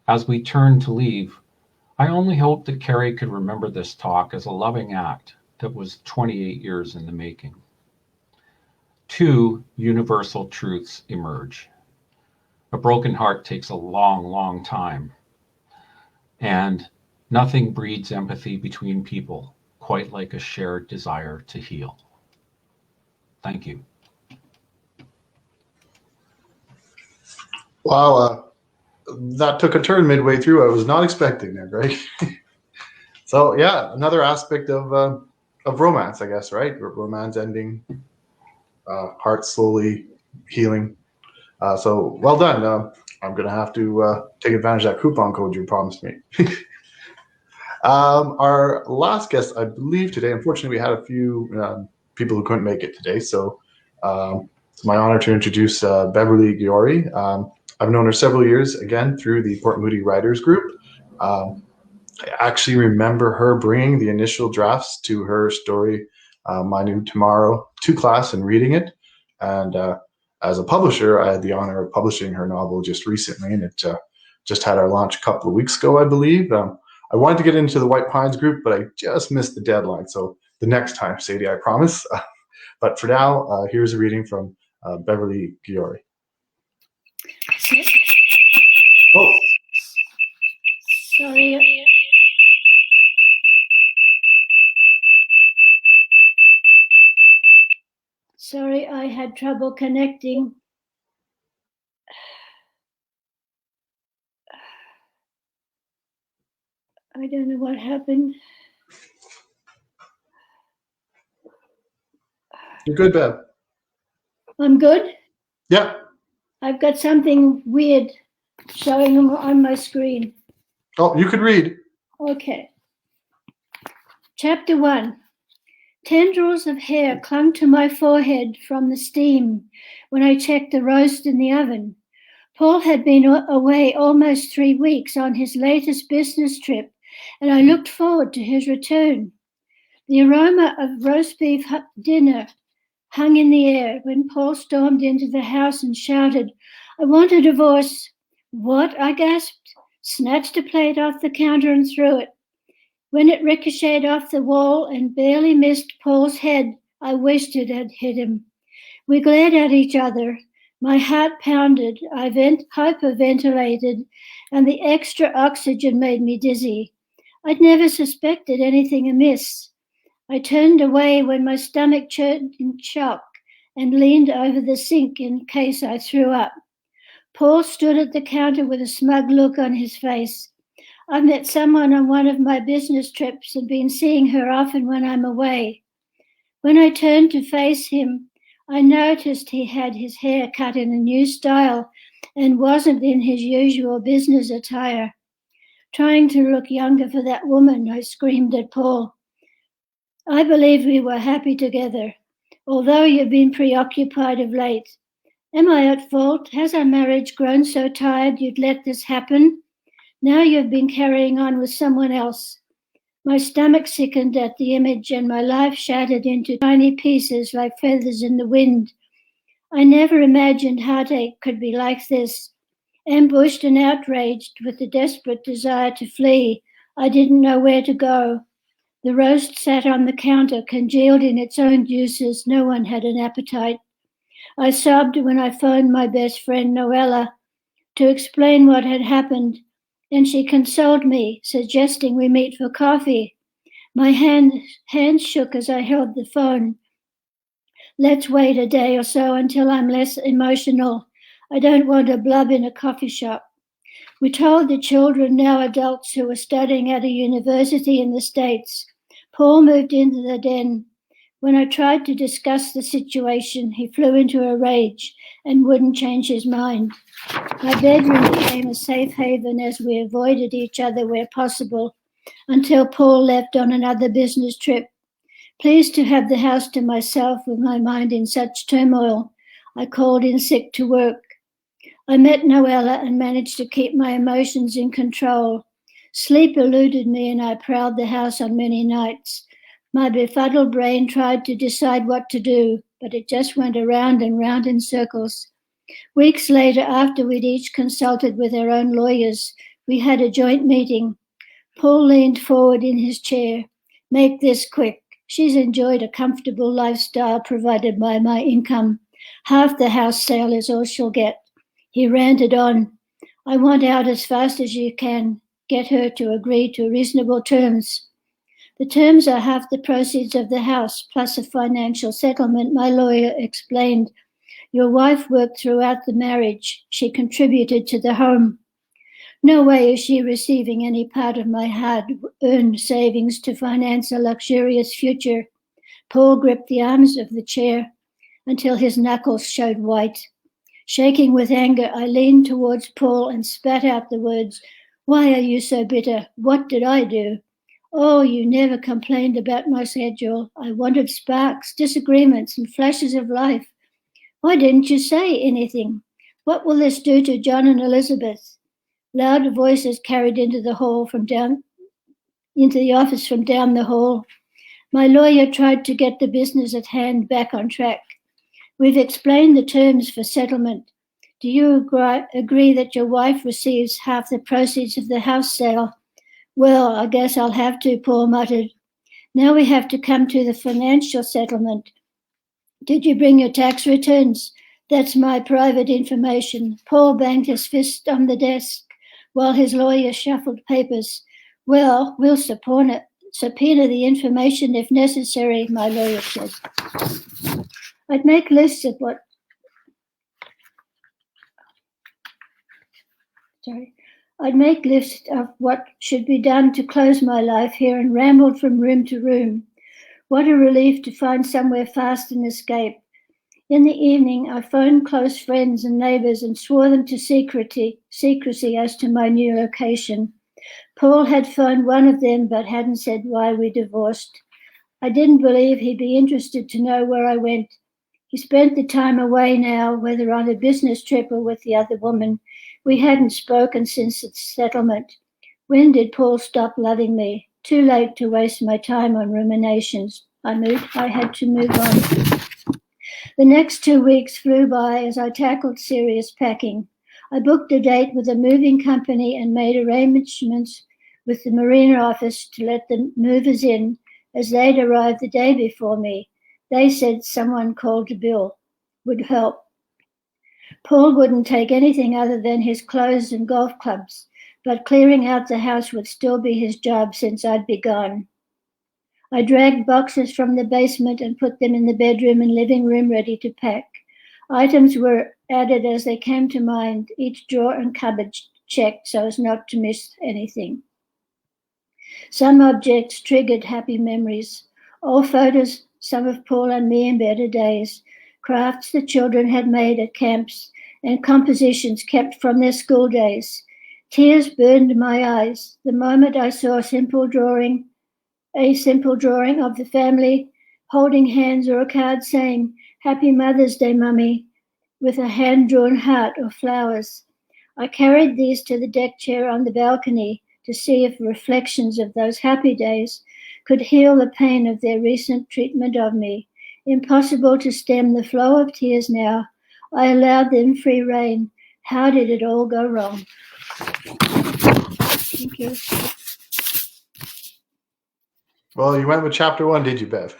Speaker 7: As we turned to leave, I only hoped that Carrie could remember this talk as a loving act that was 28 years in the making. 2 universal truths emerge. A broken heart takes a long, long time, and nothing breeds empathy between people quite like a shared desire to heal. Thank you.
Speaker 2: Wow, that took a turn midway through. I was not expecting that, right? So yeah, another aspect of romance, I guess, right? Romance ending, heart slowly healing. So well done. I'm going to have to take advantage of that coupon code you promised me. Our last guest, I believe today, unfortunately, we had a few people who couldn't make it today. So it's my honor to introduce Beverly Gyori. I've known her several years, again, through the Port Moody Writers Group. I actually remember her bringing the initial drafts to her story, My New Tomorrow, to class and reading it. And as a publisher, I had the honor of publishing her novel just recently, and it just had our launch a couple of weeks ago, I believe. I wanted to get into the White Pines group, but I just missed the deadline. So the next time, Sadie, I promise. But for now, here's a reading from Beverly Gyori. Oh.
Speaker 8: Sorry. Sorry, I had trouble connecting. I don't know what happened.
Speaker 2: You're good, Bev.
Speaker 8: I'm good?
Speaker 2: Yeah.
Speaker 8: I've got something weird showing on my screen.
Speaker 2: Oh, you could read.
Speaker 8: Okay. Chapter 1. Tendrils of hair clung to my forehead from the steam when I checked the roast in the oven. Paul had been away almost 3 weeks on his latest business trip, and I looked forward to his return. The aroma of roast beef dinner hung in the air when Paul stormed into the house and shouted, "I want a divorce." "What?" I gasped, snatched a plate off the counter and threw it. When it ricocheted off the wall and barely missed Paul's head, I wished it had hit him. We glared at each other. My heart pounded, I hyperventilated, and the extra oxygen made me dizzy. I'd never suspected anything amiss. I turned away when my stomach churned in shock and leaned over the sink in case I threw up. Paul stood at the counter with a smug look on his face. I've met someone on one of my business trips and been seeing her often when I'm away. When I turned to face him, I noticed he had his hair cut in a new style and wasn't in his usual business attire. Trying to look younger for that woman, I screamed at Paul. I believe we were happy together, although you've been preoccupied of late. Am I at fault? Has our marriage grown so tired you'd let this happen? Now you've been carrying on with someone else. My stomach sickened at the image and my life shattered into tiny pieces like feathers in the wind. I never imagined heartache could be like this. Ambushed and outraged with the desperate desire to flee, I didn't know where to go. The roast sat on the counter, congealed in its own juices. No one had an appetite. I sobbed when I phoned my best friend, Noella, to explain what had happened, and she consoled me, suggesting we meet for coffee. My hands shook as I held the phone. Let's wait a day or so until I'm less emotional. I don't want to blub in a coffee shop. We told the children, now adults, who were studying at a university in the States. Paul moved into the den. When I tried to discuss the situation, he flew into a rage and wouldn't change his mind. My bedroom became a safe haven as we avoided each other where possible until Paul left on another business trip. Pleased to have the house to myself with my mind in such turmoil, I called in sick to work. I met Noella and managed to keep my emotions in control. Sleep eluded me and I prowled the house on many nights. My befuddled brain tried to decide what to do, but it just went around and round in circles. Weeks later, after we'd each consulted with our own lawyers, we had a joint meeting. Paul leaned forward in his chair. Make this quick. She's enjoyed a comfortable lifestyle provided by my income. Half the house sale is all she'll get. He ranted on. I want out as fast as you can. Get her to agree to reasonable terms. The terms are half the proceeds of the house, plus a financial settlement, my lawyer explained. Your wife worked throughout the marriage. She contributed to the home. No way is she receiving any part of my hard-earned savings to finance a luxurious future. Paul gripped the arms of the chair until his knuckles showed white. Shaking with anger, I leaned towards Paul and spat out the words, "Why are you so bitter? What did I do?" "Oh, you never complained about my schedule. I wanted sparks, disagreements, and flashes of life. Why didn't you say anything? What will this do to John and Elizabeth?" Loud voices carried into the office from down the hall. My lawyer tried to get the business at hand back on track. "We've explained the terms for settlement. Do you agree that your wife receives half the proceeds of the house sale?" "Well, I guess I'll have to," Paul muttered. "Now we have to come to the financial settlement. Did you bring your tax returns?" "That's my private information." Paul banged his fist on the desk while his lawyer shuffled papers. "Well, we'll subpoena the information if necessary," my lawyer said. I'd make lists of what should be done to close my life here and rambled from room to room. What a relief to find somewhere fast and escape. In the evening, I phoned close friends and neighbors and swore them to secrecy as to my new location. Paul had phoned one of them but hadn't said why we divorced. I didn't believe he'd be interested to know where I went. He spent the time away now, whether on a business trip or with the other woman. We hadn't spoken since its settlement. When did Paul stop loving me? Too late to waste my time on ruminations. I had to move on. The next 2 weeks flew by as I tackled serious packing. I booked a date with a moving company and made arrangements with the marina office to let the movers in, as they'd arrived the day before me. They said someone called Bill would help. Paul wouldn't take anything other than his clothes and golf clubs, but clearing out the house would still be his job since I'd be gone. I dragged boxes from the basement and put them in the bedroom and living room ready to pack. Items were added as they came to mind, each drawer and cupboard checked so as not to miss anything. Some objects triggered happy memories. Old photos, some of Paul and me in better days, crafts the children had made at camps, and compositions kept from their school days. Tears burned my eyes the moment I saw a simple drawing of the family holding hands or a card saying, "Happy Mother's Day, Mummy," with a hand-drawn heart or flowers. I carried these to the deck chair on the balcony to see if reflections of those happy days could heal the pain of their recent treatment of me. Impossible to stem the flow of tears now. I allowed them free rein. How did it all go wrong? Thank you.
Speaker 2: Well, you went with chapter 1, did you, Bev?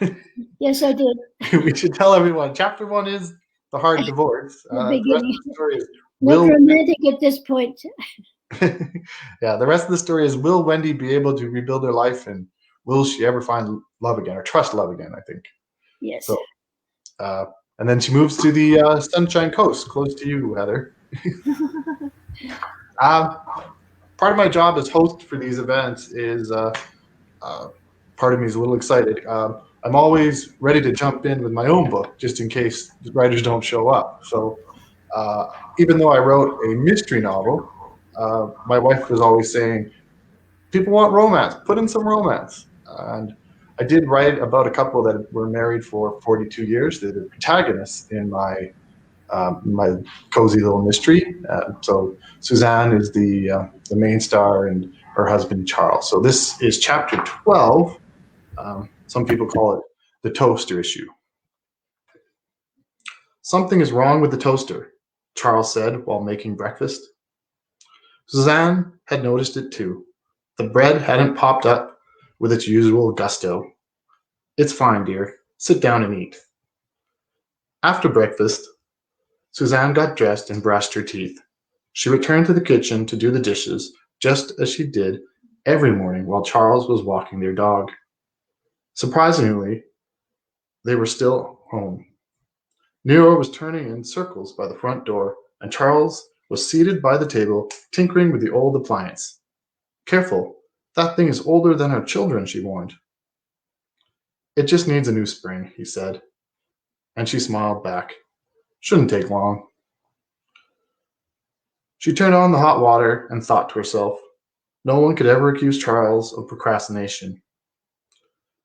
Speaker 8: Yes, I did.
Speaker 2: We should tell everyone. Chapter 1 is the hard divorce.
Speaker 8: The
Speaker 2: rest of the story is
Speaker 8: not romantic at this point.
Speaker 2: Yeah, the rest of the story is, will Wendy be able to rebuild her life, and will she ever find love again, or trust love again, I think.
Speaker 8: Yes.
Speaker 2: So, and then she moves to the Sunshine Coast, close to you, Heather. Part of my job as host for these events is, part of me is a little excited. I'm always ready to jump in with my own book, just in case the writers don't show up. So even though I wrote a mystery novel, my wife was always saying, people want romance, put in some romance. And I did write about a couple that were married for 42 years. They're the protagonists in my cozy little mystery. So Suzanne is the main star, and her husband Charles. So this is chapter 12. Some people call it the toaster issue. "Something is wrong with the toaster," Charles said while making breakfast. Suzanne had noticed it too. The bread hadn't popped up with its usual gusto. "It's fine, dear. Sit down and eat." After breakfast, Suzanne got dressed and brushed her teeth. She returned to the kitchen to do the dishes, just as she did every morning while Charles was walking their dog. Surprisingly, they were still home. Nero was turning in circles by the front door, and Charles was seated by the table, tinkering with the old appliance. "Careful, that thing is older than our children," she warned. "It just needs a new spring," he said, and she smiled back. "Shouldn't take long." She turned on the hot water and thought to herself, no one could ever accuse Charles of procrastination.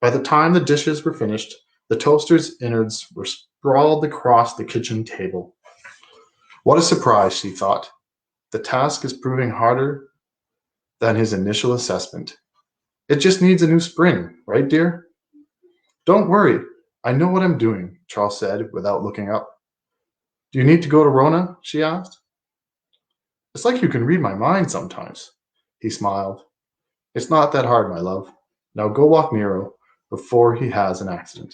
Speaker 2: By the time the dishes were finished, the toaster's innards were sprawled across the kitchen table. What a surprise, she thought. The task is proving harder than his initial assessment. It just needs a new spring, right, dear? Don't worry, I know what I'm doing, Charles said without looking up. Do you need to go to Rona? She asked. It's like you can read my mind sometimes, he smiled. It's not that hard, my love. Now go walk Nero before he has an accident.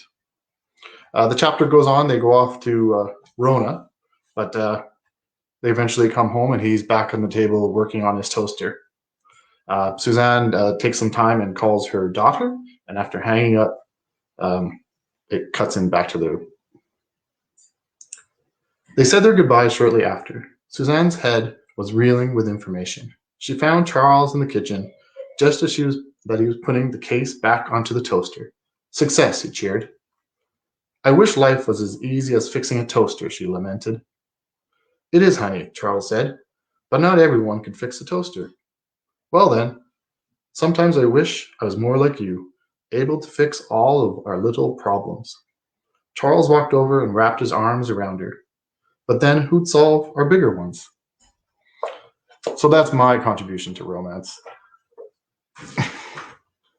Speaker 2: The chapter goes on. They go off to Rona, but they eventually come home and he's back on the table working on his toaster. Suzanne takes some time and calls her daughter, and after hanging up, it cuts in back to the... They said their goodbyes shortly after. Suzanne's head was reeling with information. She found Charles in the kitchen just as he was putting the case back onto the toaster. Success, he cheered. I wish life was as easy as fixing a toaster, she lamented. It is, honey, Charles said, but not everyone can fix a toaster. Well then, sometimes I wish I was more like you, able to fix all of our little problems. Charles walked over and wrapped his arms around her. But then who'd solve our bigger ones? So that's my contribution to romance.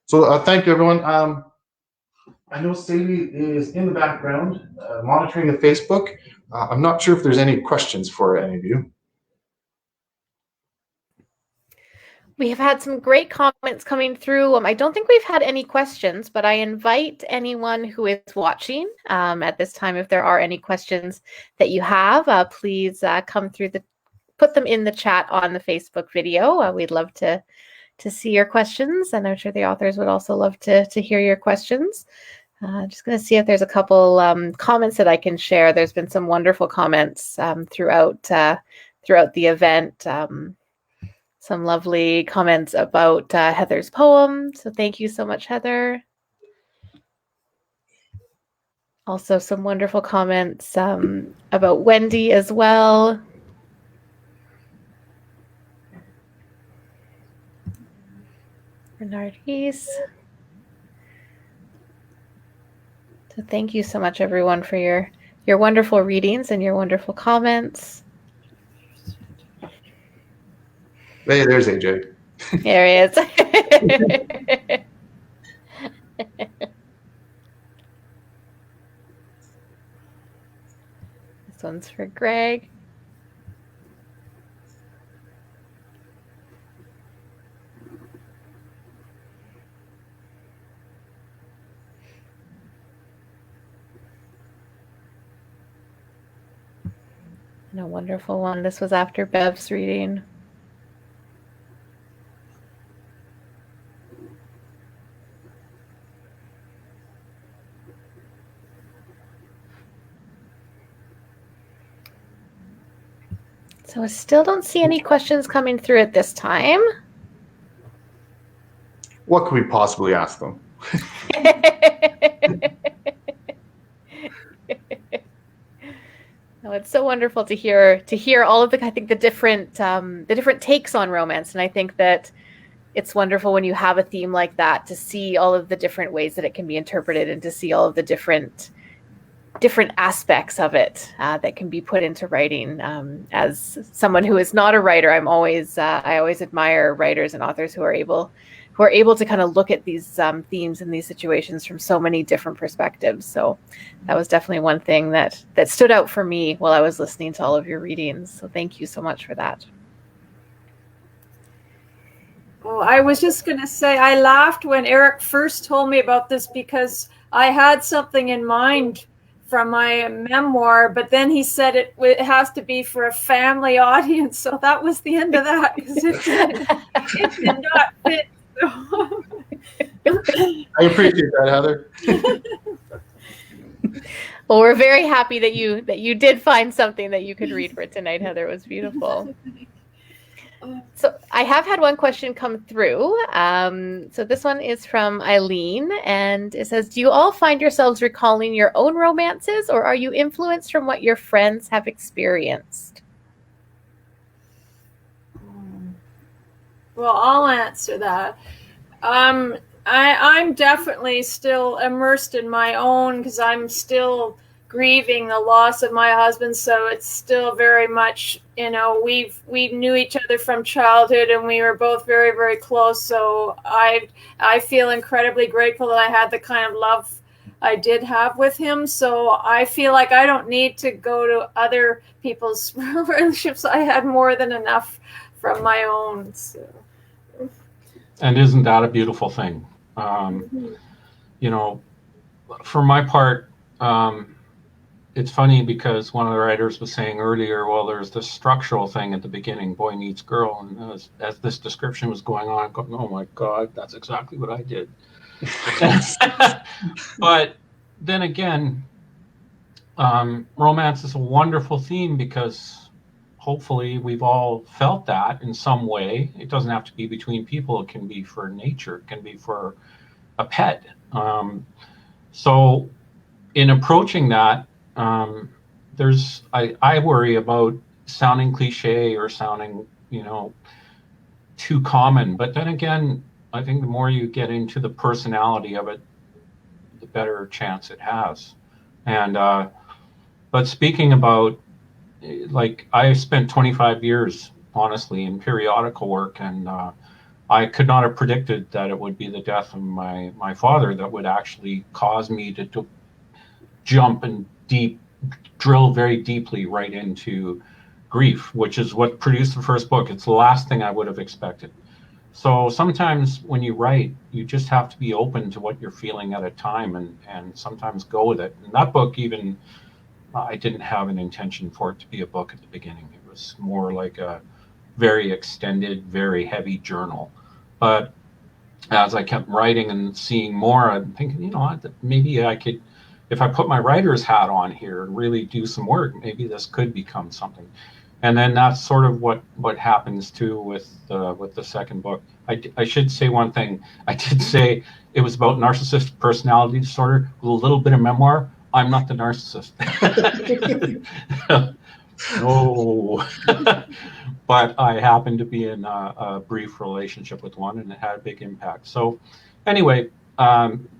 Speaker 2: So thank you, everyone. I know Sadie is in the background monitoring the Facebook. I'm not sure if there's any questions for any of you.
Speaker 1: We have had some great comments coming through. I don't think we've had any questions, but I invite anyone who is watching at this time, if there are any questions that you have, please come through put them in the chat on the Facebook video. We'd love to see your questions, and I'm sure the authors would also love to hear your questions. Just going to see if there's a couple comments that I can share. There's been some wonderful comments throughout the event. Some lovely comments about Heather's poem. So thank you so much, Heather. Also some wonderful comments about Wendy as well. Nargis. So thank you so much, everyone, for your wonderful readings and your wonderful comments.
Speaker 2: Hey, there's AJ.
Speaker 1: There he is. This one's for Greg. And a wonderful one. This was after Bev's reading. So I still don't see any questions coming through at this time.
Speaker 2: What could we possibly ask them?
Speaker 1: No, it's so wonderful to hear all of the, I think, the different takes on romance, and I think that it's wonderful when you have a theme like that to see all of the different ways that it can be interpreted and to see all of the different aspects of it that can be put into writing. As someone who is not a writer, I always admire writers and authors who are able to kind of look at these themes and these situations from so many different perspectives. So that was definitely one thing that stood out for me while I was listening to all of your readings. So thank you so much for that.
Speaker 3: Oh, I was just going to say, I laughed when Erik first told me about this because I had something in mind from my memoir, but then he said it has to be for a family audience. So that was the end of that because it did not fit.
Speaker 2: I appreciate that, Heather.
Speaker 1: Well, we're very happy that you did find something that you could read for tonight, Heather. It was beautiful. So I have had one question come through. So this one is from Eileen, and it says, do you all find yourselves recalling your own romances, or are you influenced from what your friends have experienced?
Speaker 3: Well, I'll answer that. I'm definitely still immersed in my own, because I'm still grieving the loss of my husband. So it's still very much, we knew each other from childhood, and we were both very, very close. So I feel incredibly grateful that I had the kind of love I did have with him. So I feel like I don't need to go to other people's relationships. I had more than enough from my own. So.
Speaker 7: And isn't that a beautiful thing? For my part, it's funny because one of the writers was saying earlier, well, there's this structural thing at the beginning, boy meets girl. And as this description was going on, I'm going, oh my God, that's exactly what I did. But then again, romance is a wonderful theme because hopefully we've all felt that in some way. It doesn't have to be between people. It can be for nature. It can be for a pet. So in approaching that, I worry about sounding cliche or sounding, too common. But then again, I think the more you get into the personality of it, the better chance it has. And but speaking about, like, I spent 25 years, honestly, in periodical work, and I could not have predicted that it would be the death of my father that would actually cause me to jump and drill very deeply right into grief, which is what produced the first book. It's the last thing I would have expected. So sometimes when you write, you just have to be open to what you're feeling at a time, and sometimes go with it. And that book, even, I didn't have an intention for it to be a book at the beginning. It was more like a very extended, very heavy journal. But as I kept writing and seeing more, I'm thinking, maybe I could, if I put my writer's hat on here and really do some work, maybe this could become something. And then that's sort of what happens too with the second book. I should say one thing. I did say it was about narcissistic personality disorder with a little bit of memoir. I'm not the narcissist. No. But I happened to be in a brief relationship with one, and it had a big impact. So anyway,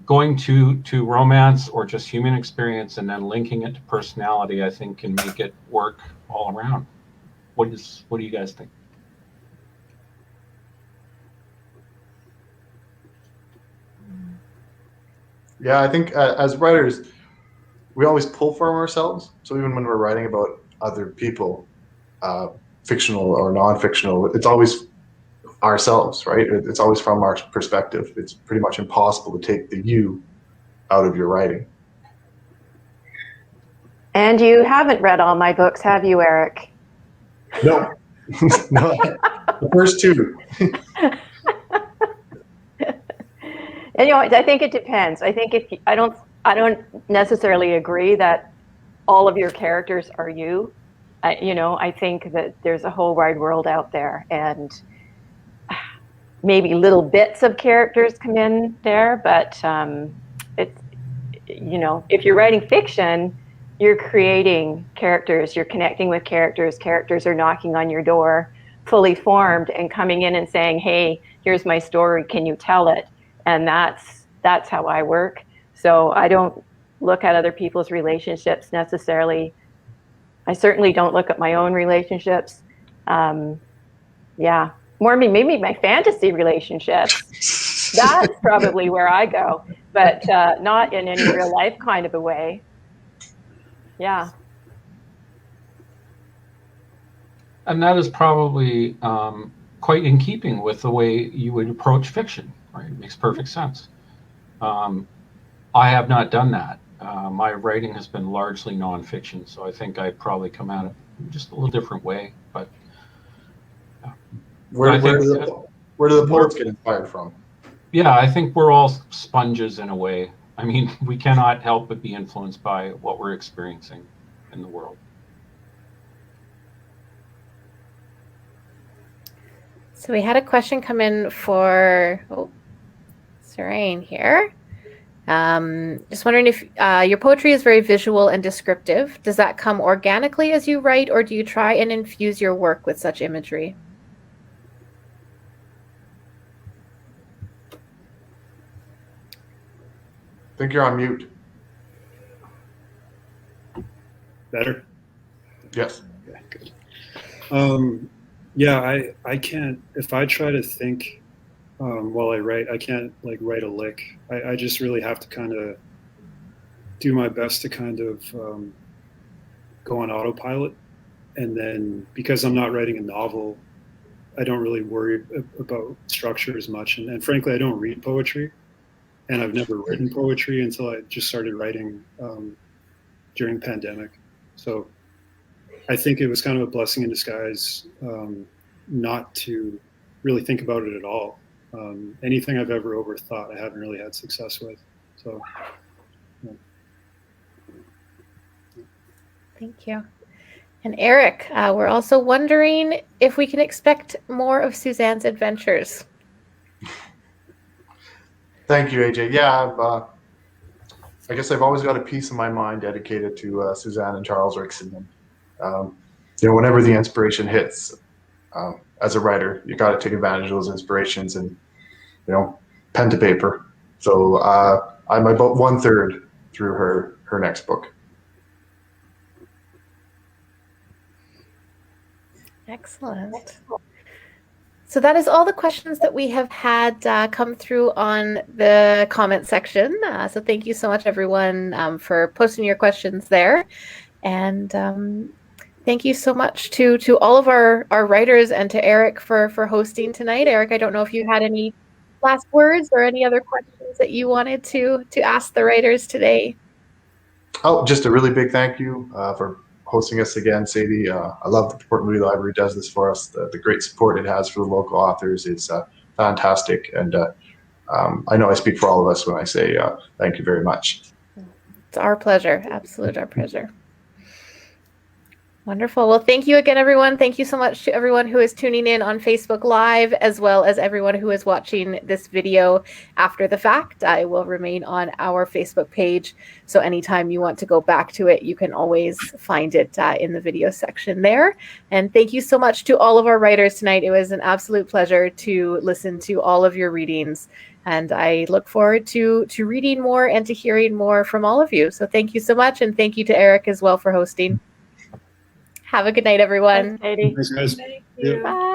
Speaker 7: going to romance or just human experience and then linking it to personality, I think can make it work all around. What do you guys think?
Speaker 2: Yeah, I think as writers, we always pull from ourselves. So even when we're writing about other people, fictional or non-fictional, it's always ourselves, right? It's always from our perspective. It's pretty much impossible to take the you out of your writing.
Speaker 4: And you haven't read all my books, have you, Erik?
Speaker 2: No. No. The first two.
Speaker 4: I think it depends. I think I don't necessarily agree that all of your characters are you. I think that there's a whole wide world out there, and maybe little bits of characters come in there, but it's, if you're writing fiction, you're creating characters, you're connecting with characters, characters are knocking on your door fully formed and coming in and saying, hey, here's my story, can you tell it? And that's how I work. So I don't look at other people's relationships necessarily. I certainly don't look at my own relationships. More maybe my fantasy relationships. That's probably where I go, but not in any real life kind of a way. Yeah.
Speaker 7: And that is probably quite in keeping with the way you would approach fiction, right? It makes perfect sense. I have not done that. My writing has been largely nonfiction, so I think I'd probably come at it just a little different way. But
Speaker 2: where do the poets get inspired from?
Speaker 7: Yeah, I think we're all sponges in a way. I mean, we cannot help but be influenced by what we're experiencing in the world.
Speaker 1: So we had a question come in for Sarain here. Just wondering if your poetry is very visual and descriptive. Does that come organically as you write, or do you try and infuse your work with such imagery?
Speaker 2: think you're on mute.
Speaker 6: Better?
Speaker 2: Yes.
Speaker 6: Yeah, good. Yeah, I can't, if I try to think while I write, I can't like write a lick. I just really have to kind of do my best to kind of go on autopilot. And then because I'm not writing a novel, I don't really worry about structure as much. And frankly, I don't read poetry. And I've never written poetry until I just started writing during the pandemic. So I think it was kind of a blessing in disguise not to really think about it at all. Anything I've ever overthought, I haven't really had success with. So, yeah.
Speaker 1: Thank you. And Erik, we're also wondering if we can expect more of Suzanne's adventures.
Speaker 2: Thank you, AJ. Yeah, I guess I've always got a piece of my mind dedicated to Suzanne and Charles Rickson. And, whenever the inspiration hits, as a writer, you got to take advantage of those inspirations and, pen to paper. So I'm about 1/3 through her next book.
Speaker 1: Excellent. So that is all the questions that we have had come through on the comment section. So thank you so much, everyone, for posting your questions there. And thank you so much to all of our writers and to Erik for hosting tonight. Erik, I don't know if you had any last words or any other questions that you wanted to ask the writers today.
Speaker 2: Oh, just a really big thank you for hosting us again, Sadie. I love that the Port Moody Library does this for us. The great support it has for the local authors is fantastic. And I know I speak for all of us when I say thank you very much.
Speaker 1: It's our pleasure. Absolute our pleasure. Wonderful. Well, thank you again, everyone. Thank you so much to everyone who is tuning in on Facebook Live, as well as everyone who is watching this video after the fact. I will remain on our Facebook page, so anytime you want to go back to it, you can always find it in the video section there. And thank you so much to all of our writers tonight. It was an absolute pleasure to listen to all of your readings, and I look forward to reading more and to hearing more from all of you. So thank you so much, and thank you to Erik as well for hosting. Have a good night, everyone.
Speaker 4: Thanks, Katie.
Speaker 6: Thanks, guys.
Speaker 3: Thank you.
Speaker 1: Bye.